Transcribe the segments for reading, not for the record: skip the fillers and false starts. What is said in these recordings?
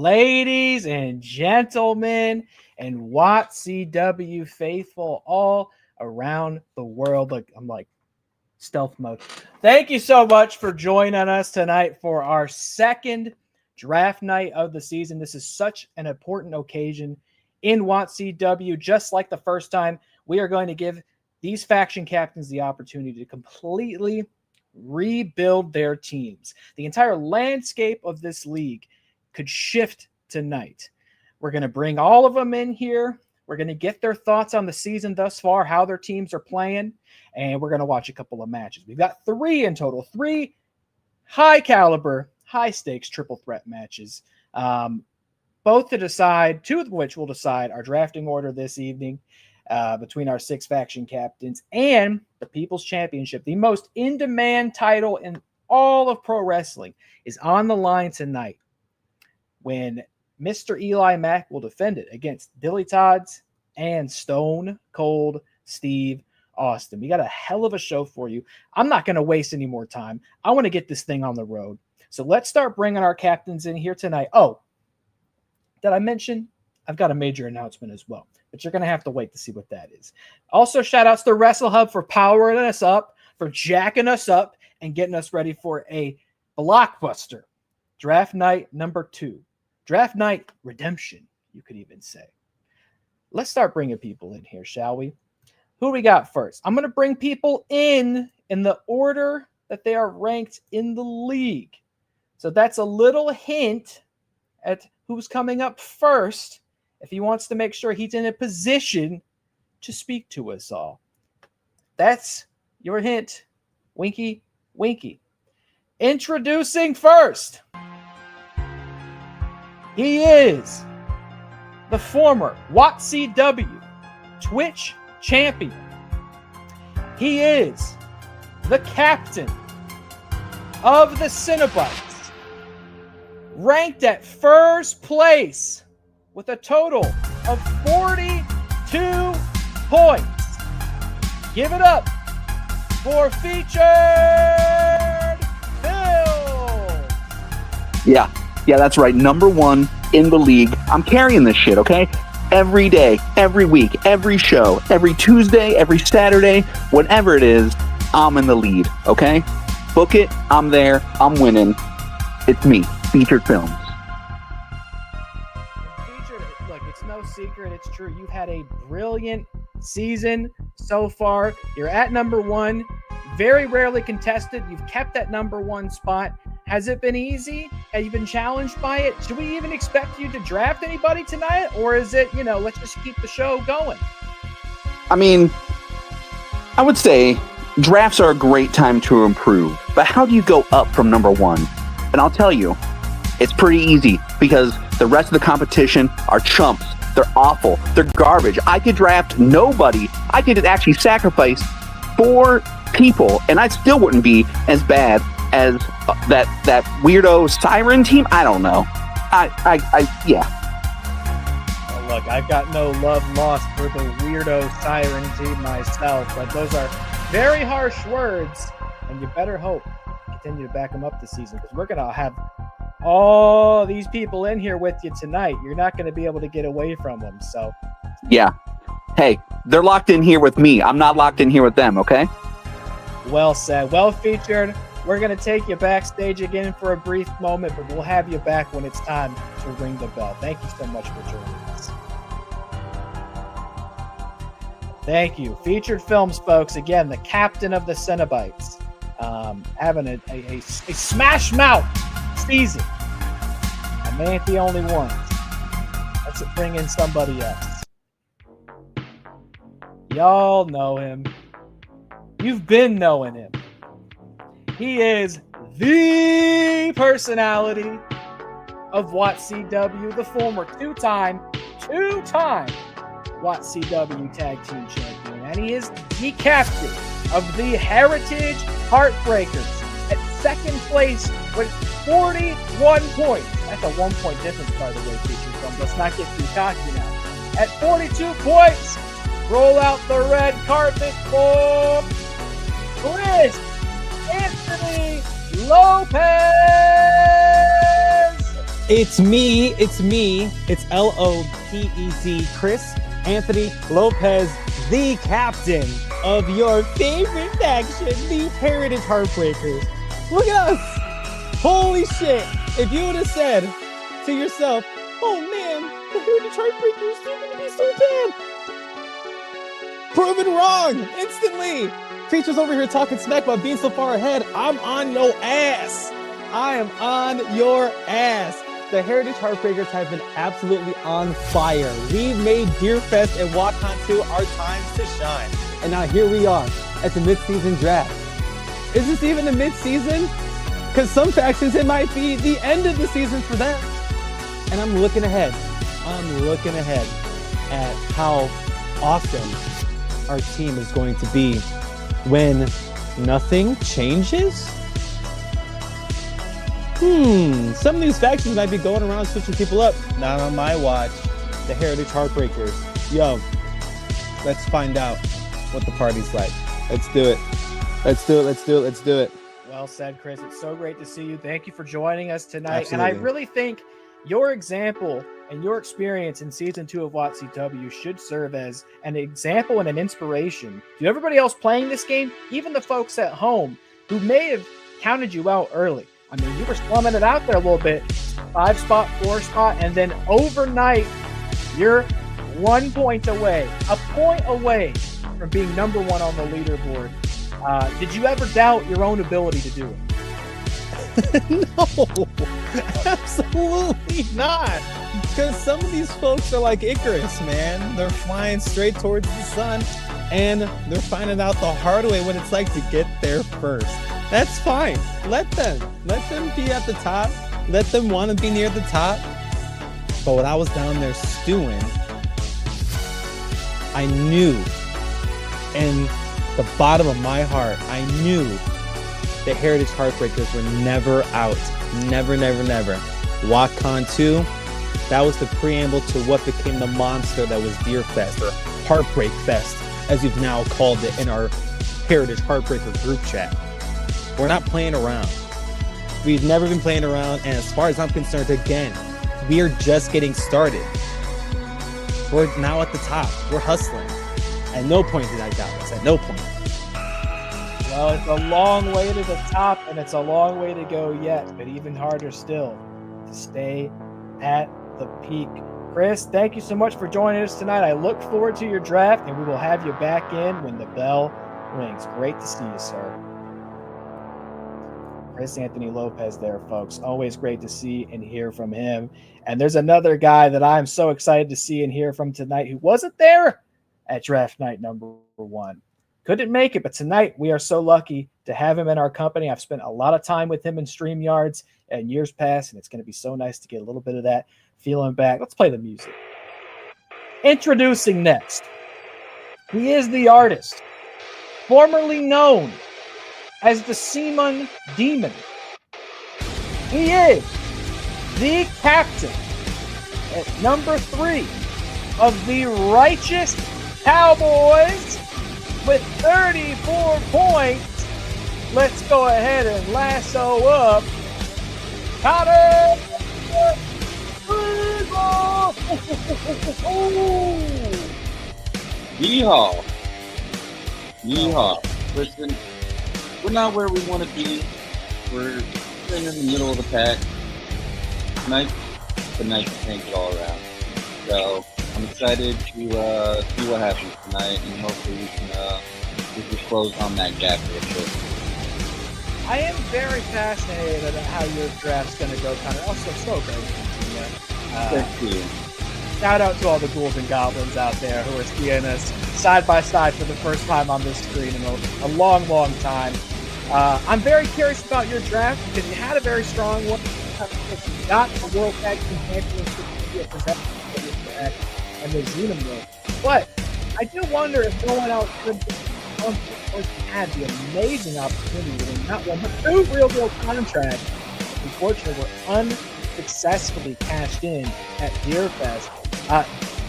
ladies and gentlemen, and WATCW faithful all around the world. Look, I'm like stealth mode. Thank you so much for joining us tonight for our second draft night of the season. This is such an important occasion in WATCW. Just like the first time, we are going to give these faction captains the opportunity to completely rebuild their teams. The entire landscape of this league could shift tonight. We're going to bring all of them in here. We're going to get their thoughts on the season thus far, how their teams are playing, and we're going to watch a couple of matches. We've got 3 in total, 3 high caliber, high stakes triple threat matches, both to decide, 2 of which will decide our drafting order this evening between our 6 faction captains, and the People's Championship, the most in-demand title in all of pro wrestling, is on the line tonight when MrEliMac will defend it against DillyTodds and Stone Cold Steve Austin. We got a hell of a show for you. I'm not going to waste any more time. I want to get this thing on the road. So let's start bringing our captains in here tonight. Oh, did I mention I've got a major announcement as well, but you're going to have to wait to see what that is. Also, shout outs to Wrestle Hub for powering us up, for jacking us up, and getting us ready for a blockbuster draft night number 2. Draft night redemption, you could even say. Let's start bringing people in here, shall we? Who we got first? I'm going to bring people in the order that they are ranked in the league. So that's a little hint at who's coming up first if he wants to make sure he's in a position to speak to us all. That's your hint. Winky, winky. Introducing first. He is the former WATCW Twitch champion. He is the captain of the Cenobites, ranked at first place with a total of 42 points. Give it up for featured Phil. Yeah, that's right. Number 1 in the league. I'm carrying this shit, okay? Every day, every week, every show, every Tuesday, every Saturday, whatever it is, I'm in the lead, okay? Book it. I'm there. I'm winning. It's me, Featured Films. Featured, look, it's no secret. It's true. You've had a brilliant season so far. You're at number 1. Very rarely contested. You've kept that number 1 spot. Has it been easy? Have you been challenged by it? Should we even expect you to draft anybody tonight? Or is it, let's just keep the show going? I mean, I would say drafts are a great time to improve. But how do you go up from number 1? And I'll tell you, it's pretty easy because the rest of the competition are chumps. They're awful. They're garbage. I could draft nobody. I could actually sacrifice 4 people, and I still wouldn't be as bad as that weirdo siren team. I don't know. Yeah. Well, look, I've got no love lost for the weirdo siren team myself, but those are very harsh words, and you better hope you continue to back them up this season, because we're going to have all these people in here with you tonight. You're not going to be able to get away from them, so. Yeah. Hey, they're locked in here with me. I'm not locked in here with them, okay? Well said. Well featured. We're going to take you backstage again for a brief moment, but we'll have you back when it's time to ring the bell. Thank you so much for joining us. Thank you. Featured Films, folks. Again, the captain of the Cenobites. Having a smash mouth season. And they ain't the only ones. Let's bring in somebody else. Y'all know him. You've been knowing him. He is the personality of WATCW, the former two-time WATCW Tag Team Champion. And he is the captain of the Heritage Heartbreakers at second place with 41 points. That's a 1-point difference, by the way, featured film. Let's not get too cocky now. At 42 points, roll out the red carpet for Chris Anthony Lopez. It's me. It's Lopez, Chris Anthony Lopez, the captain of your favorite faction, the Heritage Heartbreakers. Look at us. Holy shit. If you would have said to yourself, oh man, the Heritage Heartbreakers are going to be so bad. Proven wrong instantly. Creatures over here talking smack about being so far ahead. I'm on your ass. I am on your ass. The Heritage Heartbreakers have been absolutely on fire. We've made Deerfest and WATCW 2 our times to shine. And now here we are at the mid-season draft. Is this even the mid-season? Because some factions, it might be the end of the season for them. And I'm looking ahead at how awesome our team is going to be when nothing changes. Some of these factions might be going around switching people up. Not on my watch. The Heritage Heartbreakers. Yo, let's find out what the party's like. Let's do it. Well said, Chris. It's so great to see you. Thank you for joining us tonight. Absolutely. And I really think your example and your experience in season 2 of WATCW should serve as an example and an inspiration to everybody else playing this game, even the folks at home who may have counted you out early. I mean, you were slumming it out there a little bit, 5 spot, 4 spot, and then overnight, you're 1 point away, a point away from being number 1 on the leaderboard. Did you ever doubt your own ability to do it? No, absolutely not. Because some of these folks are like Icarus, man. They're flying straight towards the sun, and they're finding out the hard way what it's like to get there first. That's fine. Let them be at the top. Let them want to be near the top. But when I was down there stewing, I knew in the bottom of my heart, I knew the Heritage Heartbreakers were never out. Never. WATCON 2, that was the preamble to what became the monster that was Deerfest, or Heartbreak Fest, as you've now called it in our Heritage Heartbreaker group chat. We're not playing around. We've never been playing around, and as far as I'm concerned, again, we are just getting started. We're now at the top. We're hustling. At no point did I doubt this. At no point. Well, it's a long way to the top, and it's a long way to go yet, but even harder still to stay at the peak. Chris, thank you so much for joining us tonight. I look forward to your draft, and we will have you back in when the bell rings. Great to see you, sir. Chris Anthony Lopez there, folks. Always great to see and hear from him. And there's another guy that I'm so excited to see and hear from tonight who wasn't there at draft night number 1. Couldn't make it, but tonight we are so lucky to have him in our company. I've spent a lot of time with him in StreamYards in years past, and it's going to be so nice to get a little bit of that feeling back. Let's play the music. Introducing next. He is the artist, formerly known as the Seaman Demon. He is the captain at number 3 of the Righteous Cowboys with 34 points. Let's go ahead and lasso up Connor. Yeehaw. Listen, we're not where we want to be. We're in the middle of the pack. Nice to change it all around. So I'm excited to see what happens tonight, and hopefully we can close on that gap real quick. I am very fascinated about how your draft's going to go, Connor. Also, so great to see you. Thank you. Shout out to all the ghouls and goblins out there who are seeing us side by side for the first time on this screen in a long, long time. I'm very curious about your draft because you had a very strong one. You got the World Tag Team Championship and the Xenomorph. But I do wonder if no one else could had the amazing opportunity to win not one but 2 real contracts. Unfortunately, were unsuccessfully cashed in at Deerfest.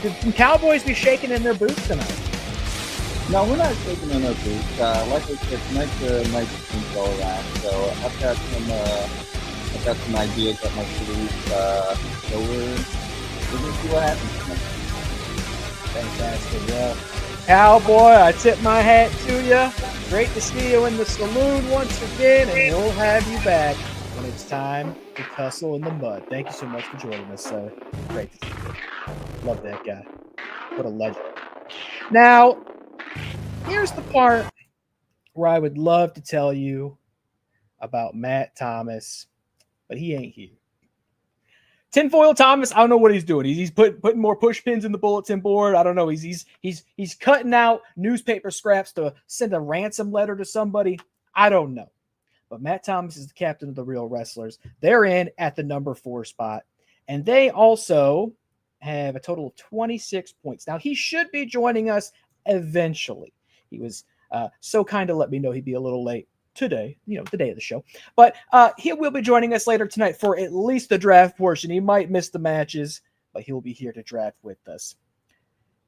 Could some Cowboys be shaking in their boots tonight? No, we're not shaking in our boots. Like I said, tonight's a nice thing all around. So I've got I got some ideas up my sleeve. So we're gonna see what happens. Fantastic. Well, Cowboy, I tip my hat to you. Great to see you in the saloon once again, and we'll have you back when it's time to tussle in the mud. Thank you so much for joining us, sir. Great to see you. Love that guy. What a legend. Now, here's the part where I would love to tell you about Matt Thomas, but he ain't here. Tinfoil Thomas, I don't know what he's doing. He's putting more push pins in the bulletin board. I don't know. He's cutting out newspaper scraps to send a ransom letter to somebody. I don't know. But Matt Thomas is the captain of the Real Wrestlers. They're in at the number 4 spot. And they also have a total of 26 points. Now, he should be joining us eventually. He was so kind to let me know he'd be a little late today, the day of the show. But he will be joining us later tonight for at least the draft portion. He might miss the matches, but he'll be here to draft with us.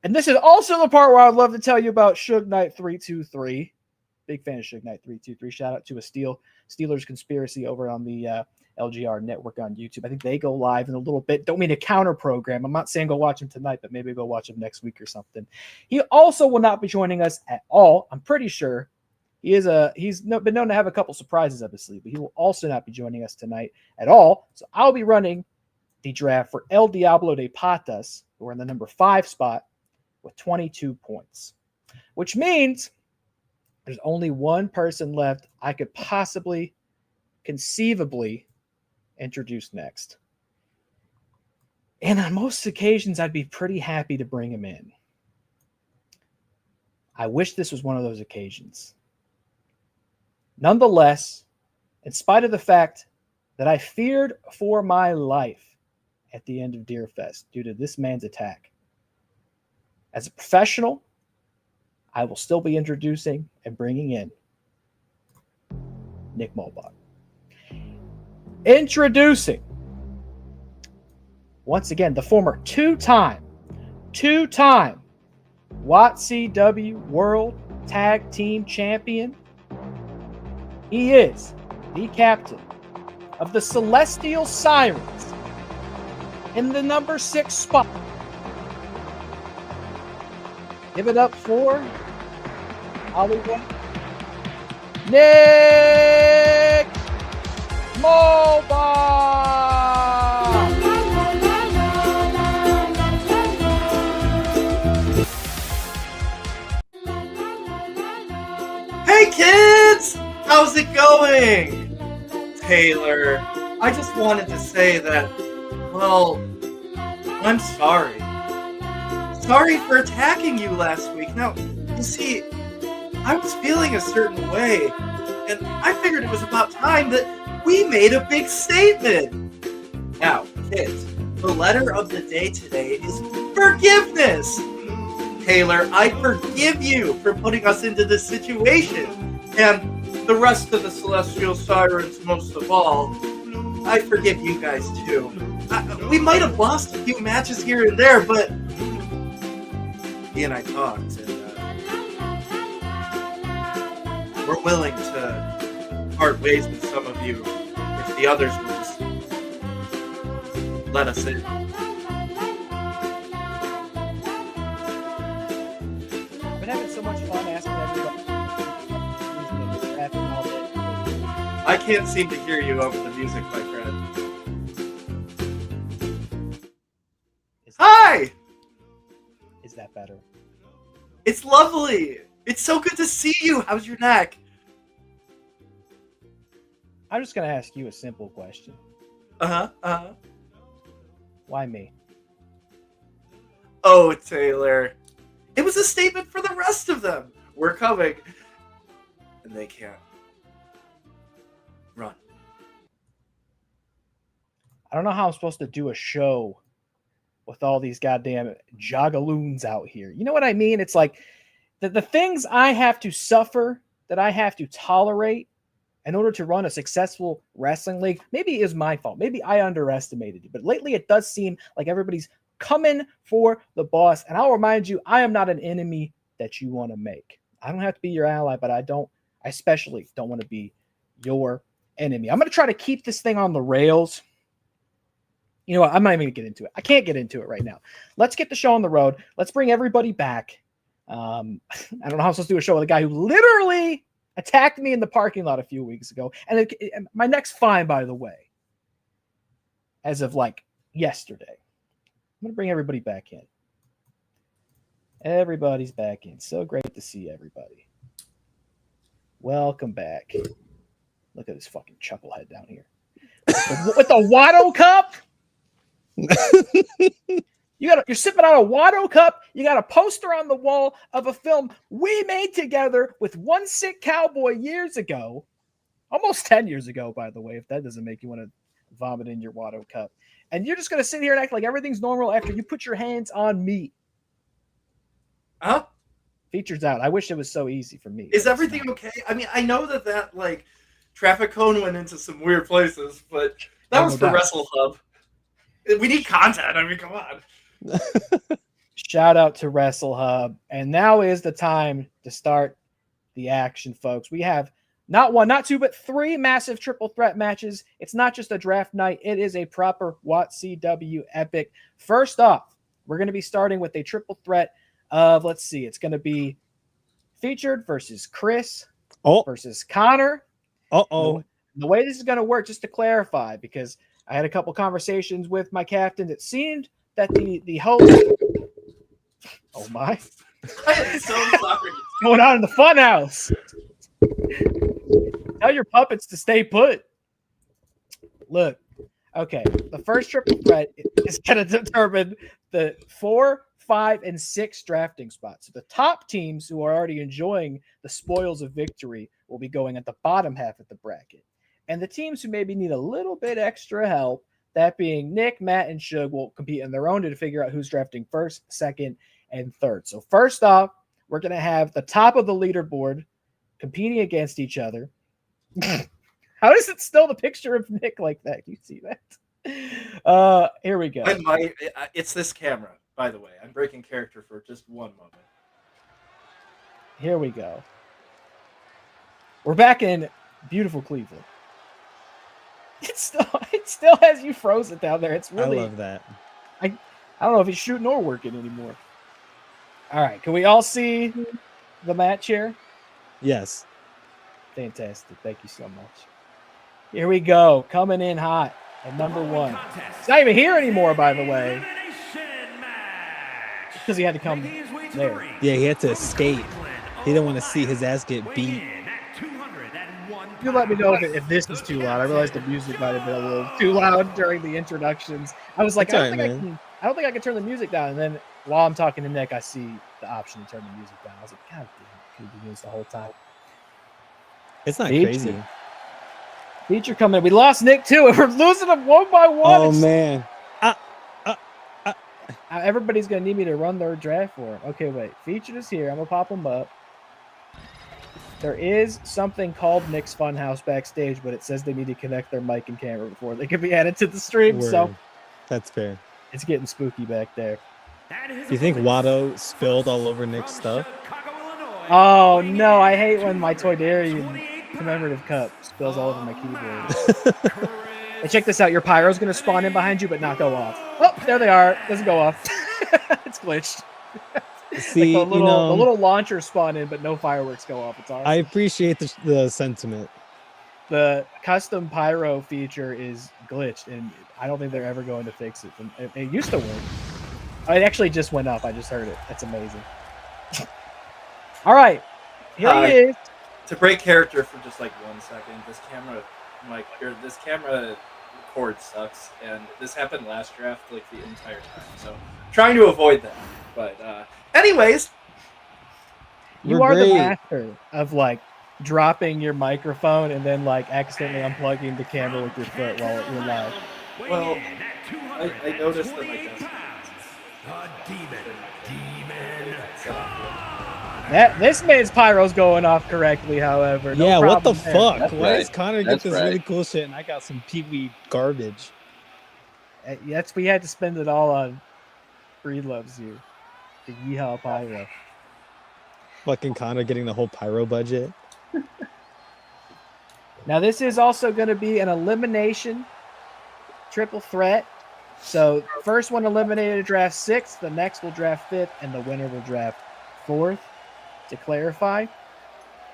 And this is also the part where I'd love to tell you about Suge Knight 323. Big fan of Suge Knight 323. Shout out to a Steelers Conspiracy over on the LGR Network on YouTube. I think they go live in a little bit. Don't mean to counter program. I'm not saying go watch him tonight, but maybe go watch him next week or something. He also will not be joining us at all. I'm pretty sure he's been known to have a couple surprises up his sleeve, but he will also not be joining us tonight at all. So I'll be running the draft for El Diablo de Patas, who are in the number 5 spot with 22 points, which means there's only one person left I could possibly, conceivably introduce next. And on most occasions, I'd be pretty happy to bring him in. I wish this was one of those occasions. Nonetheless, in spite of the fact that I feared for my life at the end of Deerfest due to this man's attack, as a professional, I will still be introducing and bringing in Nick Mulbach. Introducing, once again, the former two-time WATCW World Tag Team Champion. He is the captain of the Celestial Sirens in the number 6 spot. Give it up for Hollywood Nick Mulbach. Hey kids! How's it going? Taylor, I just wanted to say that, well, I'm sorry. Sorry for attacking you last week. Now, you see, I was feeling a certain way, and I figured it was about time that we made a big statement. Now, kids, the letter of the day today is forgiveness. Taylor, I forgive you for putting us into this situation, and the rest of the Celestial Sirens most of all. I forgive you guys too. We might have lost a few matches here and there, but he and I talked, and we're willing to part ways with some of you if the others will just let us in. I've been having so much fun asking everybody. I can't seem to hear you over the music, my friend. Hi! Is that better? It's lovely! It's so good to see you! How's your neck? I'm just going to ask you a simple question. Why me? Oh, Taylor. It was a statement for the rest of them. We're coming. And they can't. Run. I don't know how I'm supposed to do a show with all these goddamn joggaloons out here. You know what I mean? It's like the things I have to suffer, that I have to tolerate in order to run a successful wrestling league, maybe it is my fault. Maybe I underestimated it. But lately it does seem like everybody's coming for the boss. And I'll remind you, I am not an enemy that you want to make. I don't have to be your ally, but I especially don't want to be your enemy. I'm going to try to keep this thing on the rails. You know what? I'm not even going to get into it. I can't get into it right now. Let's get the show on the road. Let's bring everybody back. I don't know how I'm supposed to do a show with a guy who literally attacked me in the parking lot a few weeks ago. And my neck's fine, by the way, as of like yesterday. I'm going to bring everybody back in. Everybody's back in. So great to see everybody. Welcome back. Look at this fucking chucklehead down here. With the Watto Cup? You're sipping on a Watto Cup. You got a poster on the wall of a film we made together with One Sick Cowboy years ago. Almost 10 years ago, by the way, if that doesn't make you want to vomit in your Watto Cup. And you're just going to sit here and act like everything's normal after you put your hands on me. Huh? Features out. I wish it was so easy for me. Is everything okay? I mean, I know that like traffic cone went into some weird places, but that was for Wrestle Hub. We need content. I mean, come on. Shout out to Wrestle Hub. And now is the time to start the action, folks. We have not one, not two, but three massive triple threat matches. It's not just a draft night. It is a proper WATCW epic. First off, we're going to be starting with a triple threat of, let's see, it's going to be Featured versus Chris versus Connor. Uh-oh. The way this is going to work, just to clarify, because I had a couple conversations with my captain. It seemed that the host... Oh, my. I am so sorry. What's going on in the funhouse? Tell your puppets to stay put. Look, okay, the first triple threat is going to determine the 4, 5, and 6 drafting spots. So the top teams who are already enjoying the spoils of victory will be going at the bottom half of the bracket. And the teams who maybe need a little bit extra help, that being Nick, Matt, and Shug, will compete on their own to figure out who's drafting first, second, and third. So first off, we're going to have the top of the leaderboard competing against each other. How is it still the picture of Nick like that? You see that? Here we go. It's this camera, by the way. I'm breaking character for just one moment. Here we go. We're back in beautiful Cleveland. It still has you frozen down there. It's really. I love that. I don't know if he's shooting or working anymore. All right, can we all see the match here? Yes. Fantastic. Thank you so much. Here we go. Coming in hot at number 1. He's not even here anymore, by the way. Because he had to come there. Yeah, he had to escape. He didn't want to see his ass get beat. You let me know if this is too loud. I realized the music might have been a little too loud during the introductions. I was like, I don't think I can turn the music down. And then while I'm talking to Nick, I see the option to turn the music down. I was like, God damn, could be doing this the whole time. It's not crazy. Feature coming in. We lost Nick too, and we're losing him one by one. Oh man. Everybody's gonna need me to run their draft for him. Okay, wait. Featured is here. I'm gonna pop him up. There is something called Nick's Funhouse backstage, but it says they need to connect their mic and camera before they can be added to the stream. Word. So That's fair. It's getting spooky back there. Do you think Watto spilled all over Nick's stuff? Oh no, I hate when my Toydarian commemorative cup spills all over my keyboard. Hey, check this out. Your pyro's gonna spawn in behind you, but not go off. Oh, there they are. Doesn't go off. It's glitched. See, like the little launcher spawn in, but no fireworks go off. It's awesome. I appreciate the sentiment. The custom pyro feature is glitched, and I don't think they're ever going to fix it. It used to work. Oh, it actually just went up. I just heard it. That's amazing. All right, here he is. To break character for just like 1 second, this camera cord sucks, and this happened last draft like the entire time. So trying to avoid that, but anyways, you are the master of like dropping your microphone and then like accidentally unplugging the camera with your foot while you're live. Well, I noticed that my desk. This man's pyro's going off correctly, however. No what the there. fuck? Why does Connor get this really cool shit and I got some Pee-wee garbage? We had to spend it all on Breed Loves You. The Yeehaw pyro. Fucking Connor getting the whole pyro budget. Now, this is also going to be an elimination triple threat. So, first one eliminated draft 6th, the next will draft 5th, and the winner will draft 4th. To clarify,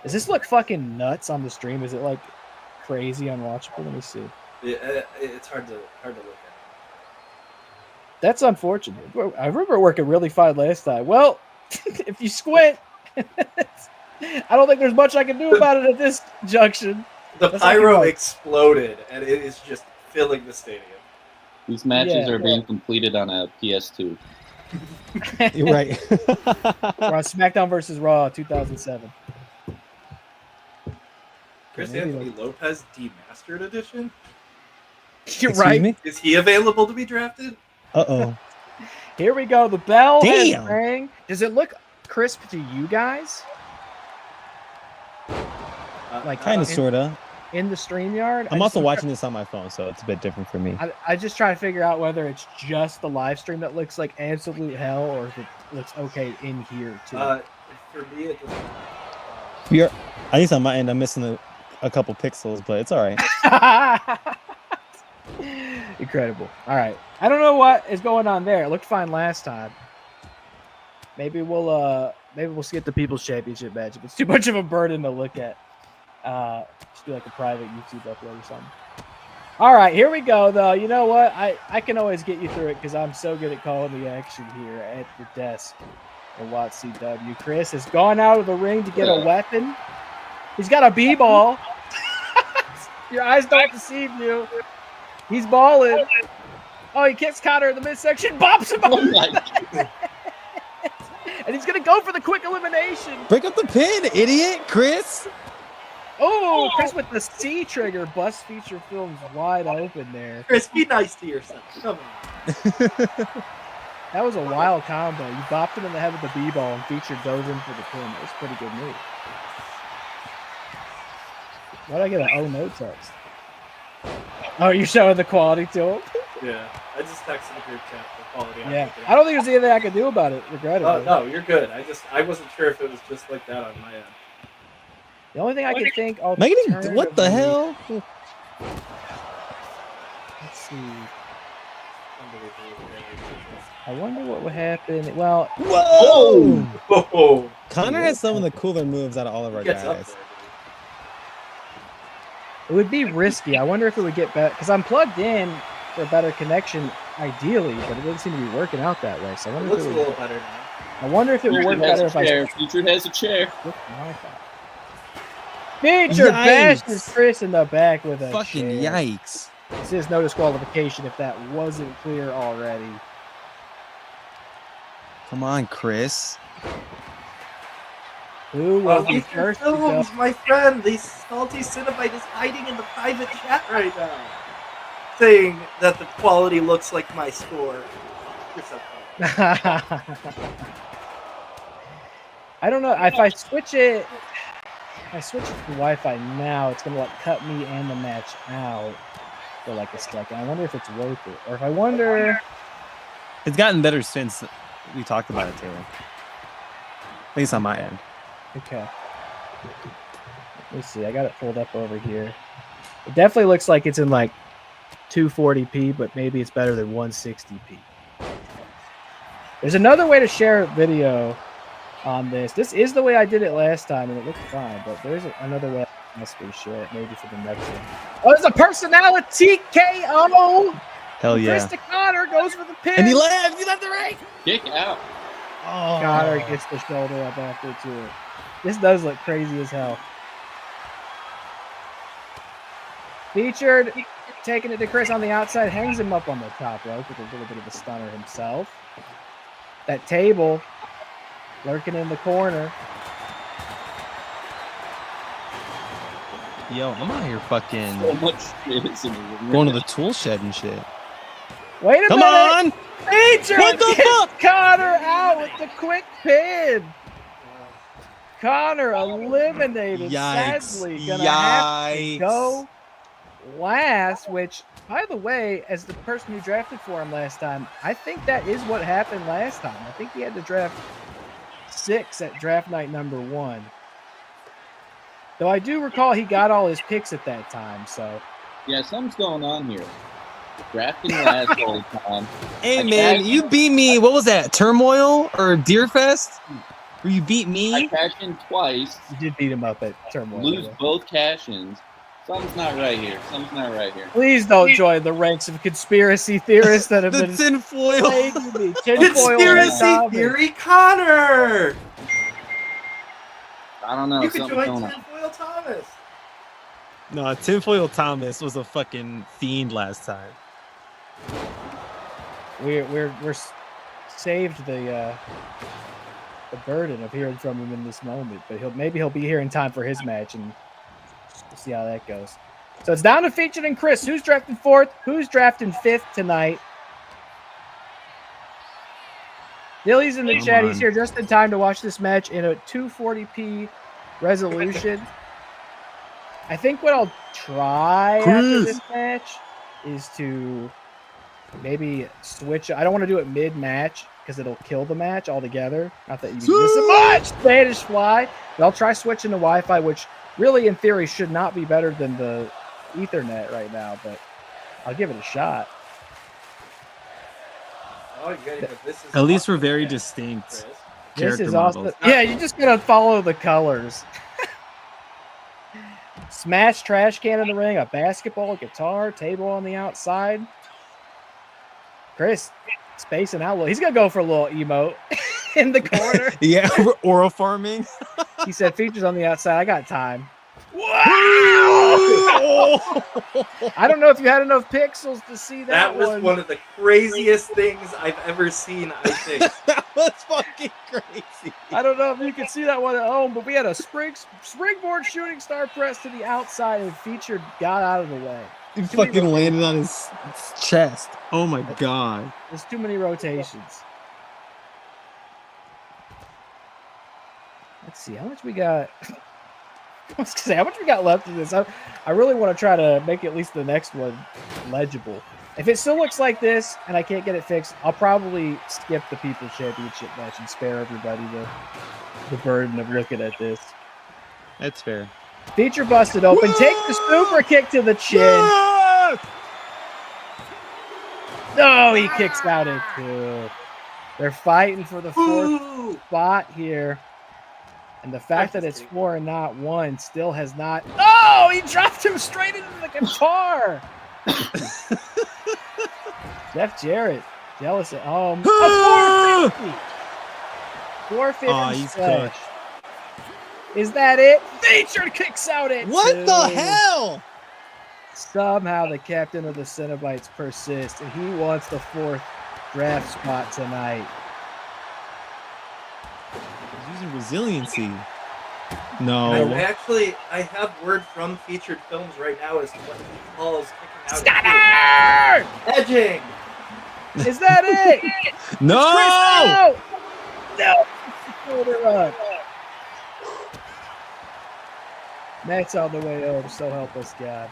does this look fucking nuts on the stream? Is it like crazy unwatchable? Let me see. It's hard to look at. That's unfortunate. I remember it working really fine last time. Well, if you squint, I don't think there's much I can do about it at this junction. The pyro exploded, and it is just filling the stadium. These matches are being completed on a PS2. You're right. We're on SmackDown vs. Raw 2007. Chris Anthony Lopez Demastered Edition? You're Excuse right. me? Is he available to be drafted? Uh-oh. Here we go. The bell has Damn. rang. Does it look crisp to you guys? Like Kind of, sort of. in the StreamYard? I'm also watching this on my phone, so it's a bit different for me. I just try to figure out whether it's just the live stream that looks like absolute hell or if it looks okay in here too. For me, it doesn't. You're, at least on my end, I'm missing a couple pixels, but it's all right. Incredible. All right. I don't know what is going on there. It looked fine last time. Maybe we'll skip the People's Championship match if it's too much of a burden to look at. Just do like a private YouTube upload or something. All right, here we go though. You know what? I can always get you through it because I'm so good at calling the action here at the desk in WATCW. Chris has gone out of the ring to get a weapon. He's got a B-ball. Your eyes don't deceive you. He's balling. Oh, he kicks Connor in the midsection, bops him up. And he's going to go for the quick elimination. Break up the pin, idiot, Chris. Oh, Chris with the C trigger. Bust feature films wide open there. Chris, be nice to yourself. Come on. That was a wild combo. You bopped him in the head with the B-ball and feature goes in for the pin. That was a pretty good move. Why'd I get an oh no text? Oh, you're showing the quality to him? Yeah, I just texted the group chat for quality. Yeah, I don't think there's anything I can do about it, regrettably. Oh, no, you're good. I wasn't sure if it was just like that on my end. The only thing I can think of. What the hell? Let's see. I wonder what would happen. Well, Whoa! Oh, Connor has some of the cooler moves out of all of our gets up guys. there. it would be risky. I wonder if it would get better because I'm plugged in for a better connection, ideally, but it doesn't seem to be working out that way. So I It wonder looks if a it would. little better now. I wonder if it would work better if I. Featured has a chair. Feature Yikes. bashes Chris in the back with a Fucking chair. yikes. This is no disqualification if that wasn't clear already. Come on, Chris. Who will be Feature first to go? films, my friend. The salty Cinnabite is hiding in the private chat right now, saying that the quality looks like my score. I don't know if I switch it. If I switch it to Wi-Fi now, it's gonna like cut me and the match out for like a second. I wonder if it's worth it, or if I wonder. It's gotten better since we talked about it, Taylor. At least on my end. Okay. Let me see. I got it pulled up over here. It definitely looks like it's in like 240p, but maybe it's better than 160p. There's another way to share a video on this. This is the way I did it last time, and it looked fine, but there's another way I must be share it maybe for the next one. Oh, there's a personality KO! Hell yeah. Chris Connor goes for the pin. And he left the ring. Kick out. Oh. Connor gets the shoulder up after too. This does look crazy as hell. Featured taking it to Chris on the outside, hangs him up on the top rope with a little bit of a stunner himself. That table lurking in the corner. Yo, I'm out here fucking So much shit is in the room. going to the tool shed and shit. Wait a Come minute. on! Featured What the gets fuck? Connor out with the quick pin. Connor eliminated. Yikes. Sadly, gonna have to go last, which, by the way, as the person who drafted for him last time, I think that is what happened last time. I think he had to draft 6 at draft night number 1. Though I do recall he got all his picks at that time, so. Yeah, something's going on here. Drafting last all the time. Hey, man, you beat me. What was that? Turmoil or Deerfest? Where you beat I me? cashed in twice. You did beat him up at Turmoil. Lose yeah. both cash-ins. Something's not right here. Something's not right here. Please don't join the ranks of conspiracy theorists that have The been tinfoil. plaguing me. Tinfoil Conspiracy Thomas. theory, Connor. I don't know. You could Something's join going on. Tinfoil Thomas. No, Tinfoil Thomas was a fucking fiend last time. We're saved the burden of hearing from him in this moment, but maybe he'll be here in time for his match, and we'll see how that goes. So it's down to Featured and Chris. Who's drafting 4th? Who's drafting 5th tonight? Dilly's in the Come chat. on. He's here just in time to watch this match in a 240p resolution. I think what I'll try after this match is to maybe switch. I don't want to do it mid-match because it'll kill the match altogether. Not that you miss it much. Spanish Fly. But I'll try switching to Wi-Fi, which really, in theory, should not be better than the Ethernet right now, but I'll give it a shot. Oh, you gotta know this is At least we're awesome. very Yeah, distinct Chris. This character is models. awesome. Yeah, you just gotta follow the colors. Smash trash can in the ring, a basketball, a guitar, table on the outside. Chris spacing out a little. He's gonna go for a little emote in the corner. Yeah, we're aura farming. He said, "Features on the outside. I got time." I don't know if you had enough pixels to see That was one of the craziest things I've ever seen, I think. That was fucking crazy. I don't know if you can see that one at home, but we had a springboard shooting star press to the outside, and Featured got out of the way. He Too many fucking landed on his chest. Oh my god. There's too many rotations. Let's see how much we got. I was gonna say how much we got left of this. I really want to try to make at least the next one legible. If it still looks like this and I can't get it fixed, I'll probably skip the People's Championship match and spare everybody the burden of looking at this. That's fair. Feature busted open. Take the super kick to the chin. No, he kicks out at 2. They're fighting for the 4th Ooh. spot here. And the fact that it's 4 and not 1 still has not. Oh, he dropped him straight into the guitar. Jeff Jarrett, jealous at home. 450. 450 Oh, he's splash. cooked. Is that it? Featured kicks out at What 2. the hell? Somehow the captain of the Cenobites persists, and he wants the 4th draft spot tonight. He's using resiliency. I No. have word from Featured Films right now as to what he calls kicking out. Stunner! Edging. Is that it? No! No! Shoulder up. Matt's on the way home, so help us God.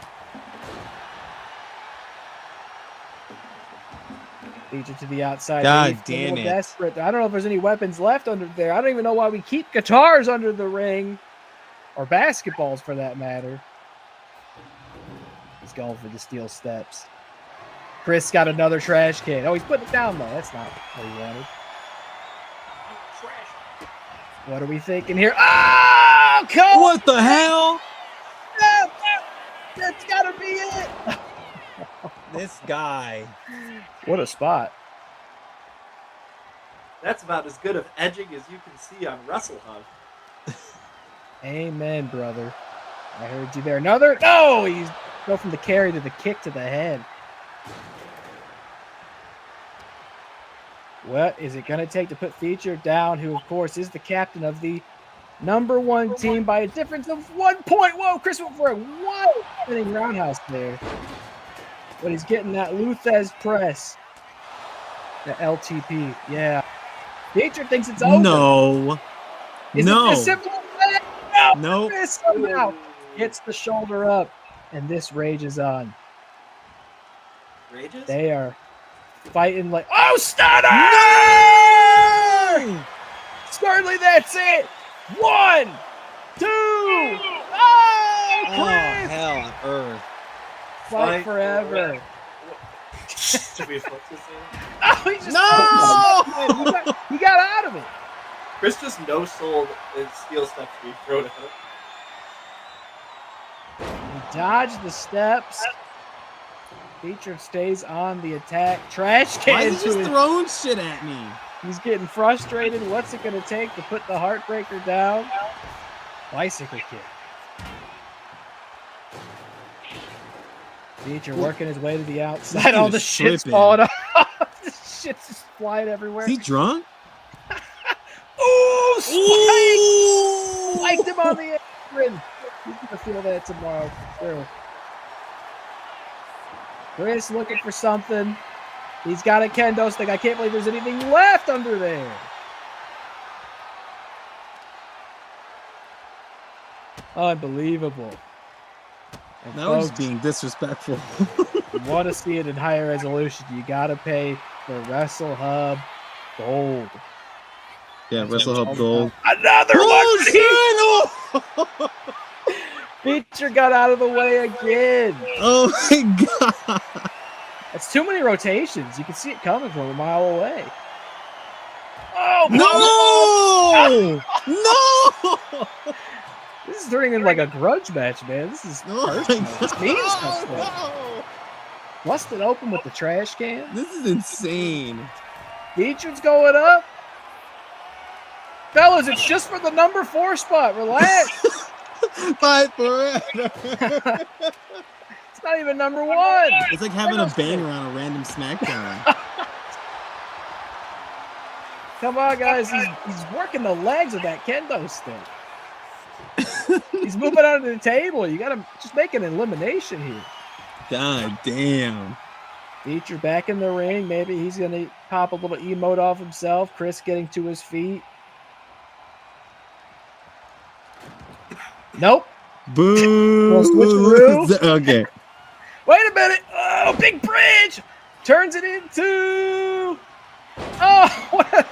Featured to the outside. God He's a damn little it. desperate. I don't know if there's any weapons left under there. I don't even know why we keep guitars under the ring. Or basketballs, for that matter. He's going for the steel steps. Chris got another trash can. Oh, he's putting it down, though. That's not what he wanted. What are we thinking here? Oh, come What the hell? on! That's got to be it! This guy. What a spot. That's about as good of edging as you can see on WrestleHub. Amen, brother. I heard you there. Another. No! He's go from the carry to the kick to the head. What is it going to take to put Featured down, who, of course, is the captain of the #1 team by a difference of 1 point? Whoa, Chris went for a one-inning roundhouse there. But he's getting that Luthez press. The LTP, yeah. Featured thinks it's over. No. Is No. it as simple as that? No. Nope. Chris somehow gets the shoulder up, and this rages on. Rages? They are fighting like, oh, stunner! No! Certainly, that's it. 1, 2, oh! Chris! hell on earth. Fight forever. Should we flip this in? Oh, he just No! he got out of it. Chris just no-sold his steel steps being thrown at him. He dodged the steps. Feature stays on the attack. Trash Why can is he to just his. throwing shit at me? He's getting frustrated. What's it going to take to put the Heartbreaker down? Bicycle kick. Feature working his way to the outside. All the shit's tripping. falling off. The shit's just flying everywhere. Is he drunk? Ooh, spike! Ooh! Spiked him on the apron. He's going to feel that tomorrow. True. Chris looking for something. He's got a kendo stick. I can't believe there's anything left under there. Unbelievable. And That was folks, being disrespectful. you want to see it in higher resolution, you got to pay the Wrestle Hub Gold. Yeah, That's Wrestle what Hub it's Gold. Another Oh, one. shit! Oh! Feature got out of the way again. Oh my god! That's too many rotations. You can see it coming from a mile away. Oh, No! No! This is turning into like a grudge match, man. This is Oh my personal. god! This means something. No! Busted open with the trash can. This is insane. Feature's going up. Fellas, it's just for the number 4 spot. Relax. Fight forever. It's not even number 1. It's like having a banger on a random SmackDown. Come on, guys. He's working the legs of that kendo stick. He's moving under the table. You got to just make an elimination here. God damn. Feature back in the ring. Maybe he's going to pop a little emote off himself. Chris getting to his feet. Nope. Boo. Little switcheroo. Okay. Wait a minute. Oh, big bridge. Turns it into. Oh,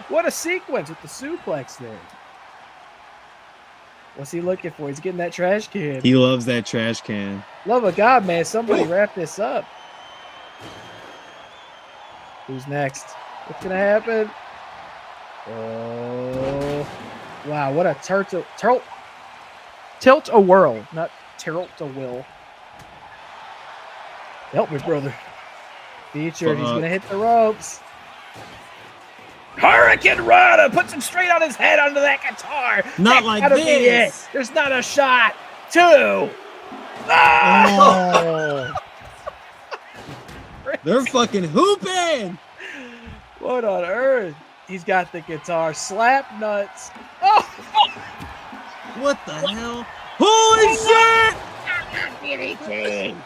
what a sequence with the suplex there. What's he looking for? He's getting that trash can. He loves that trash can. Love of God, man. Somebody wrap this up. Who's next? What's going to happen? Oh. Wow, what a tilt-a-whirl, not tilt-a-will. Help me, brother. Featured, he's going to hit the ropes. Hurricane Rana puts him straight on his head onto that guitar. Not like this. There's not a shot. 2. Ah! Oh. They're fucking hooping. What on earth? He's got the guitar. Slap nuts. Oh! What the hell? Holy shit!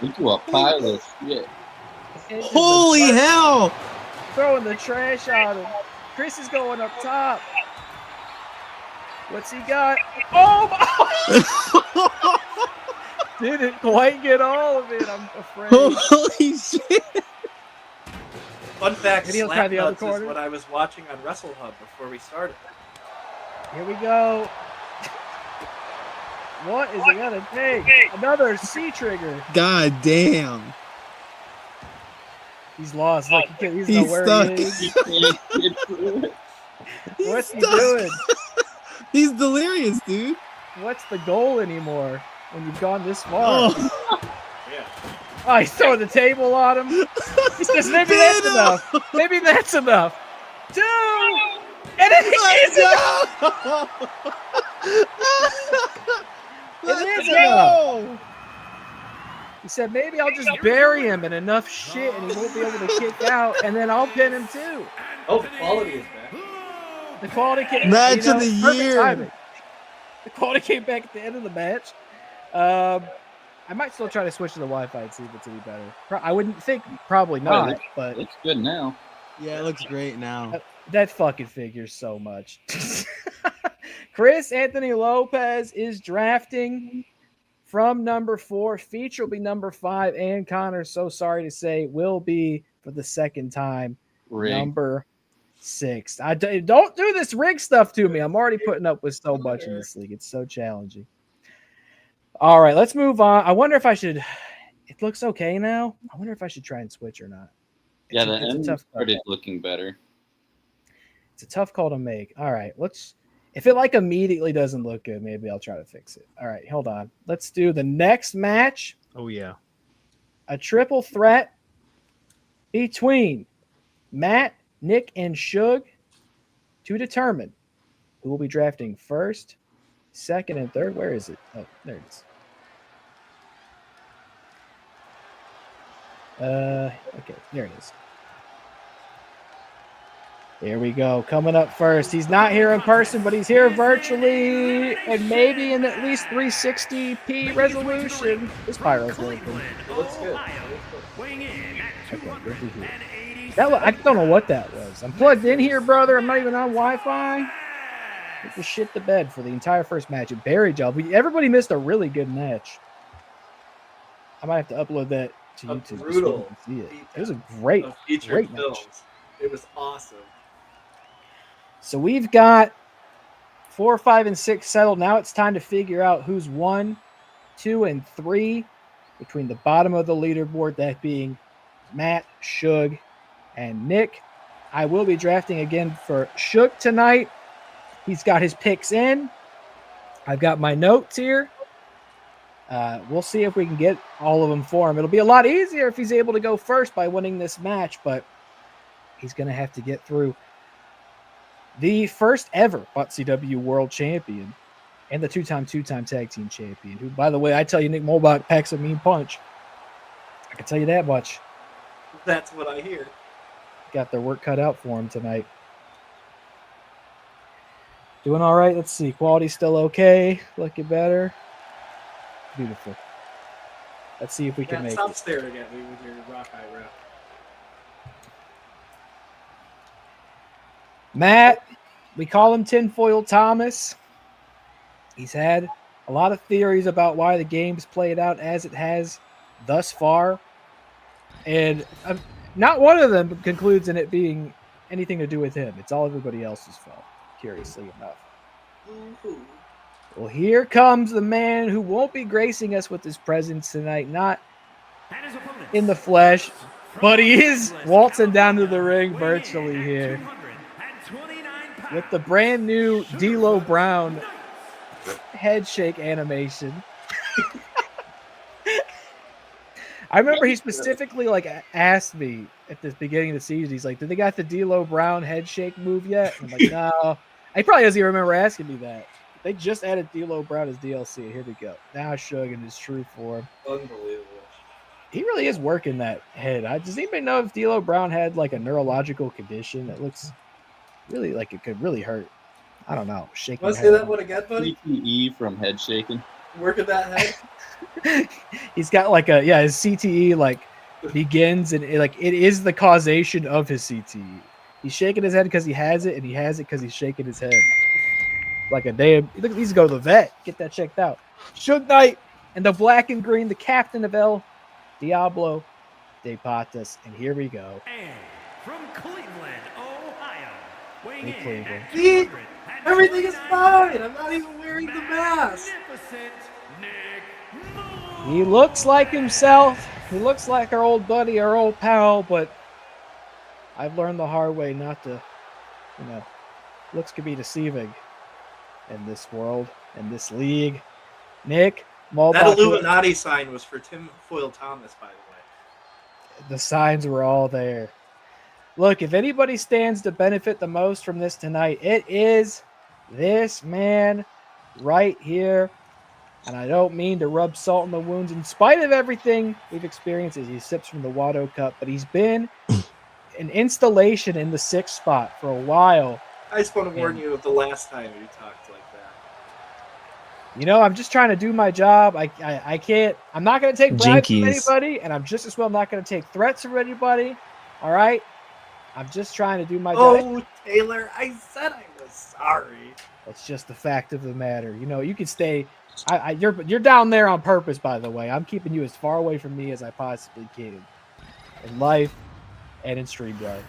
Into a pile of shit. Holy hell! Throwing the trash on him. Chris is going up top. What's he got? Oh my! Didn't quite get all of it, I'm afraid. Holy shit! Fun fact, Maybe he'll try the other Slap Nuts is corner. what I was watching on Wrestle Hub before we started. Here we go. What is it gonna take? Another C trigger. God damn. He's lost. Look, he's He's nowhere stuck. he is. He can't get through it. What's he stuck. doing? He's delirious, dude. What's the goal anymore when you've gone this far? Oh, Yeah. Oh, he's throwing the table on him. He says, maybe that's Dino! enough. Maybe that's enough. 2. And it is enough. Let's is go! He said, maybe I'll just bury him in enough shit and he won't be able to kick out, and then I'll pin him too. Oh, the quality is back. The quality came Match of the perfect year. timing. The quality came back at the end of the match. I might still try to switch to the Wi-Fi and see if it's any better. I wouldn't think, probably not, but Looks good now. Yeah, it looks great now. that fucking figures so much. Chris Anthony Lopez is drafting from number 4. Feature will be number 5, and Connor, so sorry to say, will be for the second time Rig. number 6. Don't do this rig stuff to me. I'm already putting up with so much in this league. It's so challenging. All right, let's move on. I wonder if I should. It looks okay now. I wonder if I should try and switch or not. Yeah, the It's a end tough call. started looking better. It's a tough call to make. All right, let's. If it like immediately doesn't look good, maybe I'll try to fix it. All right, hold on. Let's do the next match. Oh yeah. A triple threat between Matt, Nick, and Shug to determine who will be drafting first, second, and third. Where is it? Oh, there it is. Okay, there it is. Here we go. Coming up first. He's not here in person, but he's here virtually and maybe in at least 360p resolution. This pyro's working. It looks good. I don't know what that was. I'm plugged in here, brother. I'm not even on Wi-Fi. Put the shit to bed for the entire first match. It buried y'all. Everybody missed a really good match. I might have to upload that to YouTube. Brutal. So you can see it. It was a great featured match. films. It was awesome. So we've got 4, 5, and 6 settled. Now it's time to figure out who's 1, 2, and 3 between the bottom of the leaderboard, that being Matt, Shug, and Nick. I will be drafting again for Shug tonight. He's got his picks in. I've got my notes here. We'll see if we can get all of them for him. It'll be a lot easier if he's able to go first by winning this match, but he's going to have to get through the first ever WATCW World Champion and the two-time tag team champion, who, by the way, I tell you, Nick Molbach packs a mean punch. I can tell you that much. That's what I hear. Got their work cut out for him tonight. Doing all right. Let's see. Quality's still okay. Looking better. Beautiful. Let's see if we can make stop it. staring at me with your rock eye rep. Matt, we call him Tinfoil Thomas. He's had a lot of theories about why the game's played out as it has thus far. And not one of them concludes in it being anything to do with him. It's all everybody else's fault, curiously enough. Ooh. Well, here comes the man who won't be gracing us with his presence tonight, not in the flesh, but he is waltzing down to the ring virtually here with the brand new D'Lo Brown head shake animation. I remember he specifically asked me at the beginning of the season. He's like, "Did they got the D'Lo Brown head shake move yet?" And I'm like, "No." He probably doesn't even remember asking me that. They just added D'Lo Brown as DLC. Here we go. Now Shug in his true form. Unbelievable. He really is working that head. Does anybody know if D'Lo Brown had like a neurological condition that looks really like it could really hurt? I don't know. Shaking. Want to say that one again, buddy? CTE from head shaking. Working that head. He's got his CTE begins and it is the causation of his CTE. He's shaking his head because he has it, and he has it because he's shaking his head. Like a damn, he needs to go to the vet, get that checked out. Shug Knight and the black and green, the captain of El Diablo de Patas, and here we go. And from Cleveland, Ohio, weighing in Cleveland. at See? 210 Everything is fine. I'm not even wearing the mask. magnificent Nick Molbach. He looks like himself. He looks like our old buddy, our old pal, but I've learned the hard way not to, looks can be deceiving in this world, in this league. Nick Molbach. That Illuminati sign was for Tim Foyle Thomas, by the way. The signs were all there. Look, if anybody stands to benefit the most from this tonight, it is this man right here. And I don't mean to rub salt in the wounds. In spite of everything we've experienced as he sips from the Watto Cup, but he's been an installation in the 6th spot for a while. I just want to warn you of the last time you talked like that. I'm just trying to do my job. I can't. I'm not going to take bribes from Jinkies. anybody, and I'm just as well not going to take threats from anybody. All right? I'm just trying to do my job. Oh, Taylor, I said I was sorry. That's just the fact of the matter. You can stay. You're down there on purpose, by the way. I'm keeping you as far away from me as I possibly can in life and in StreamYard.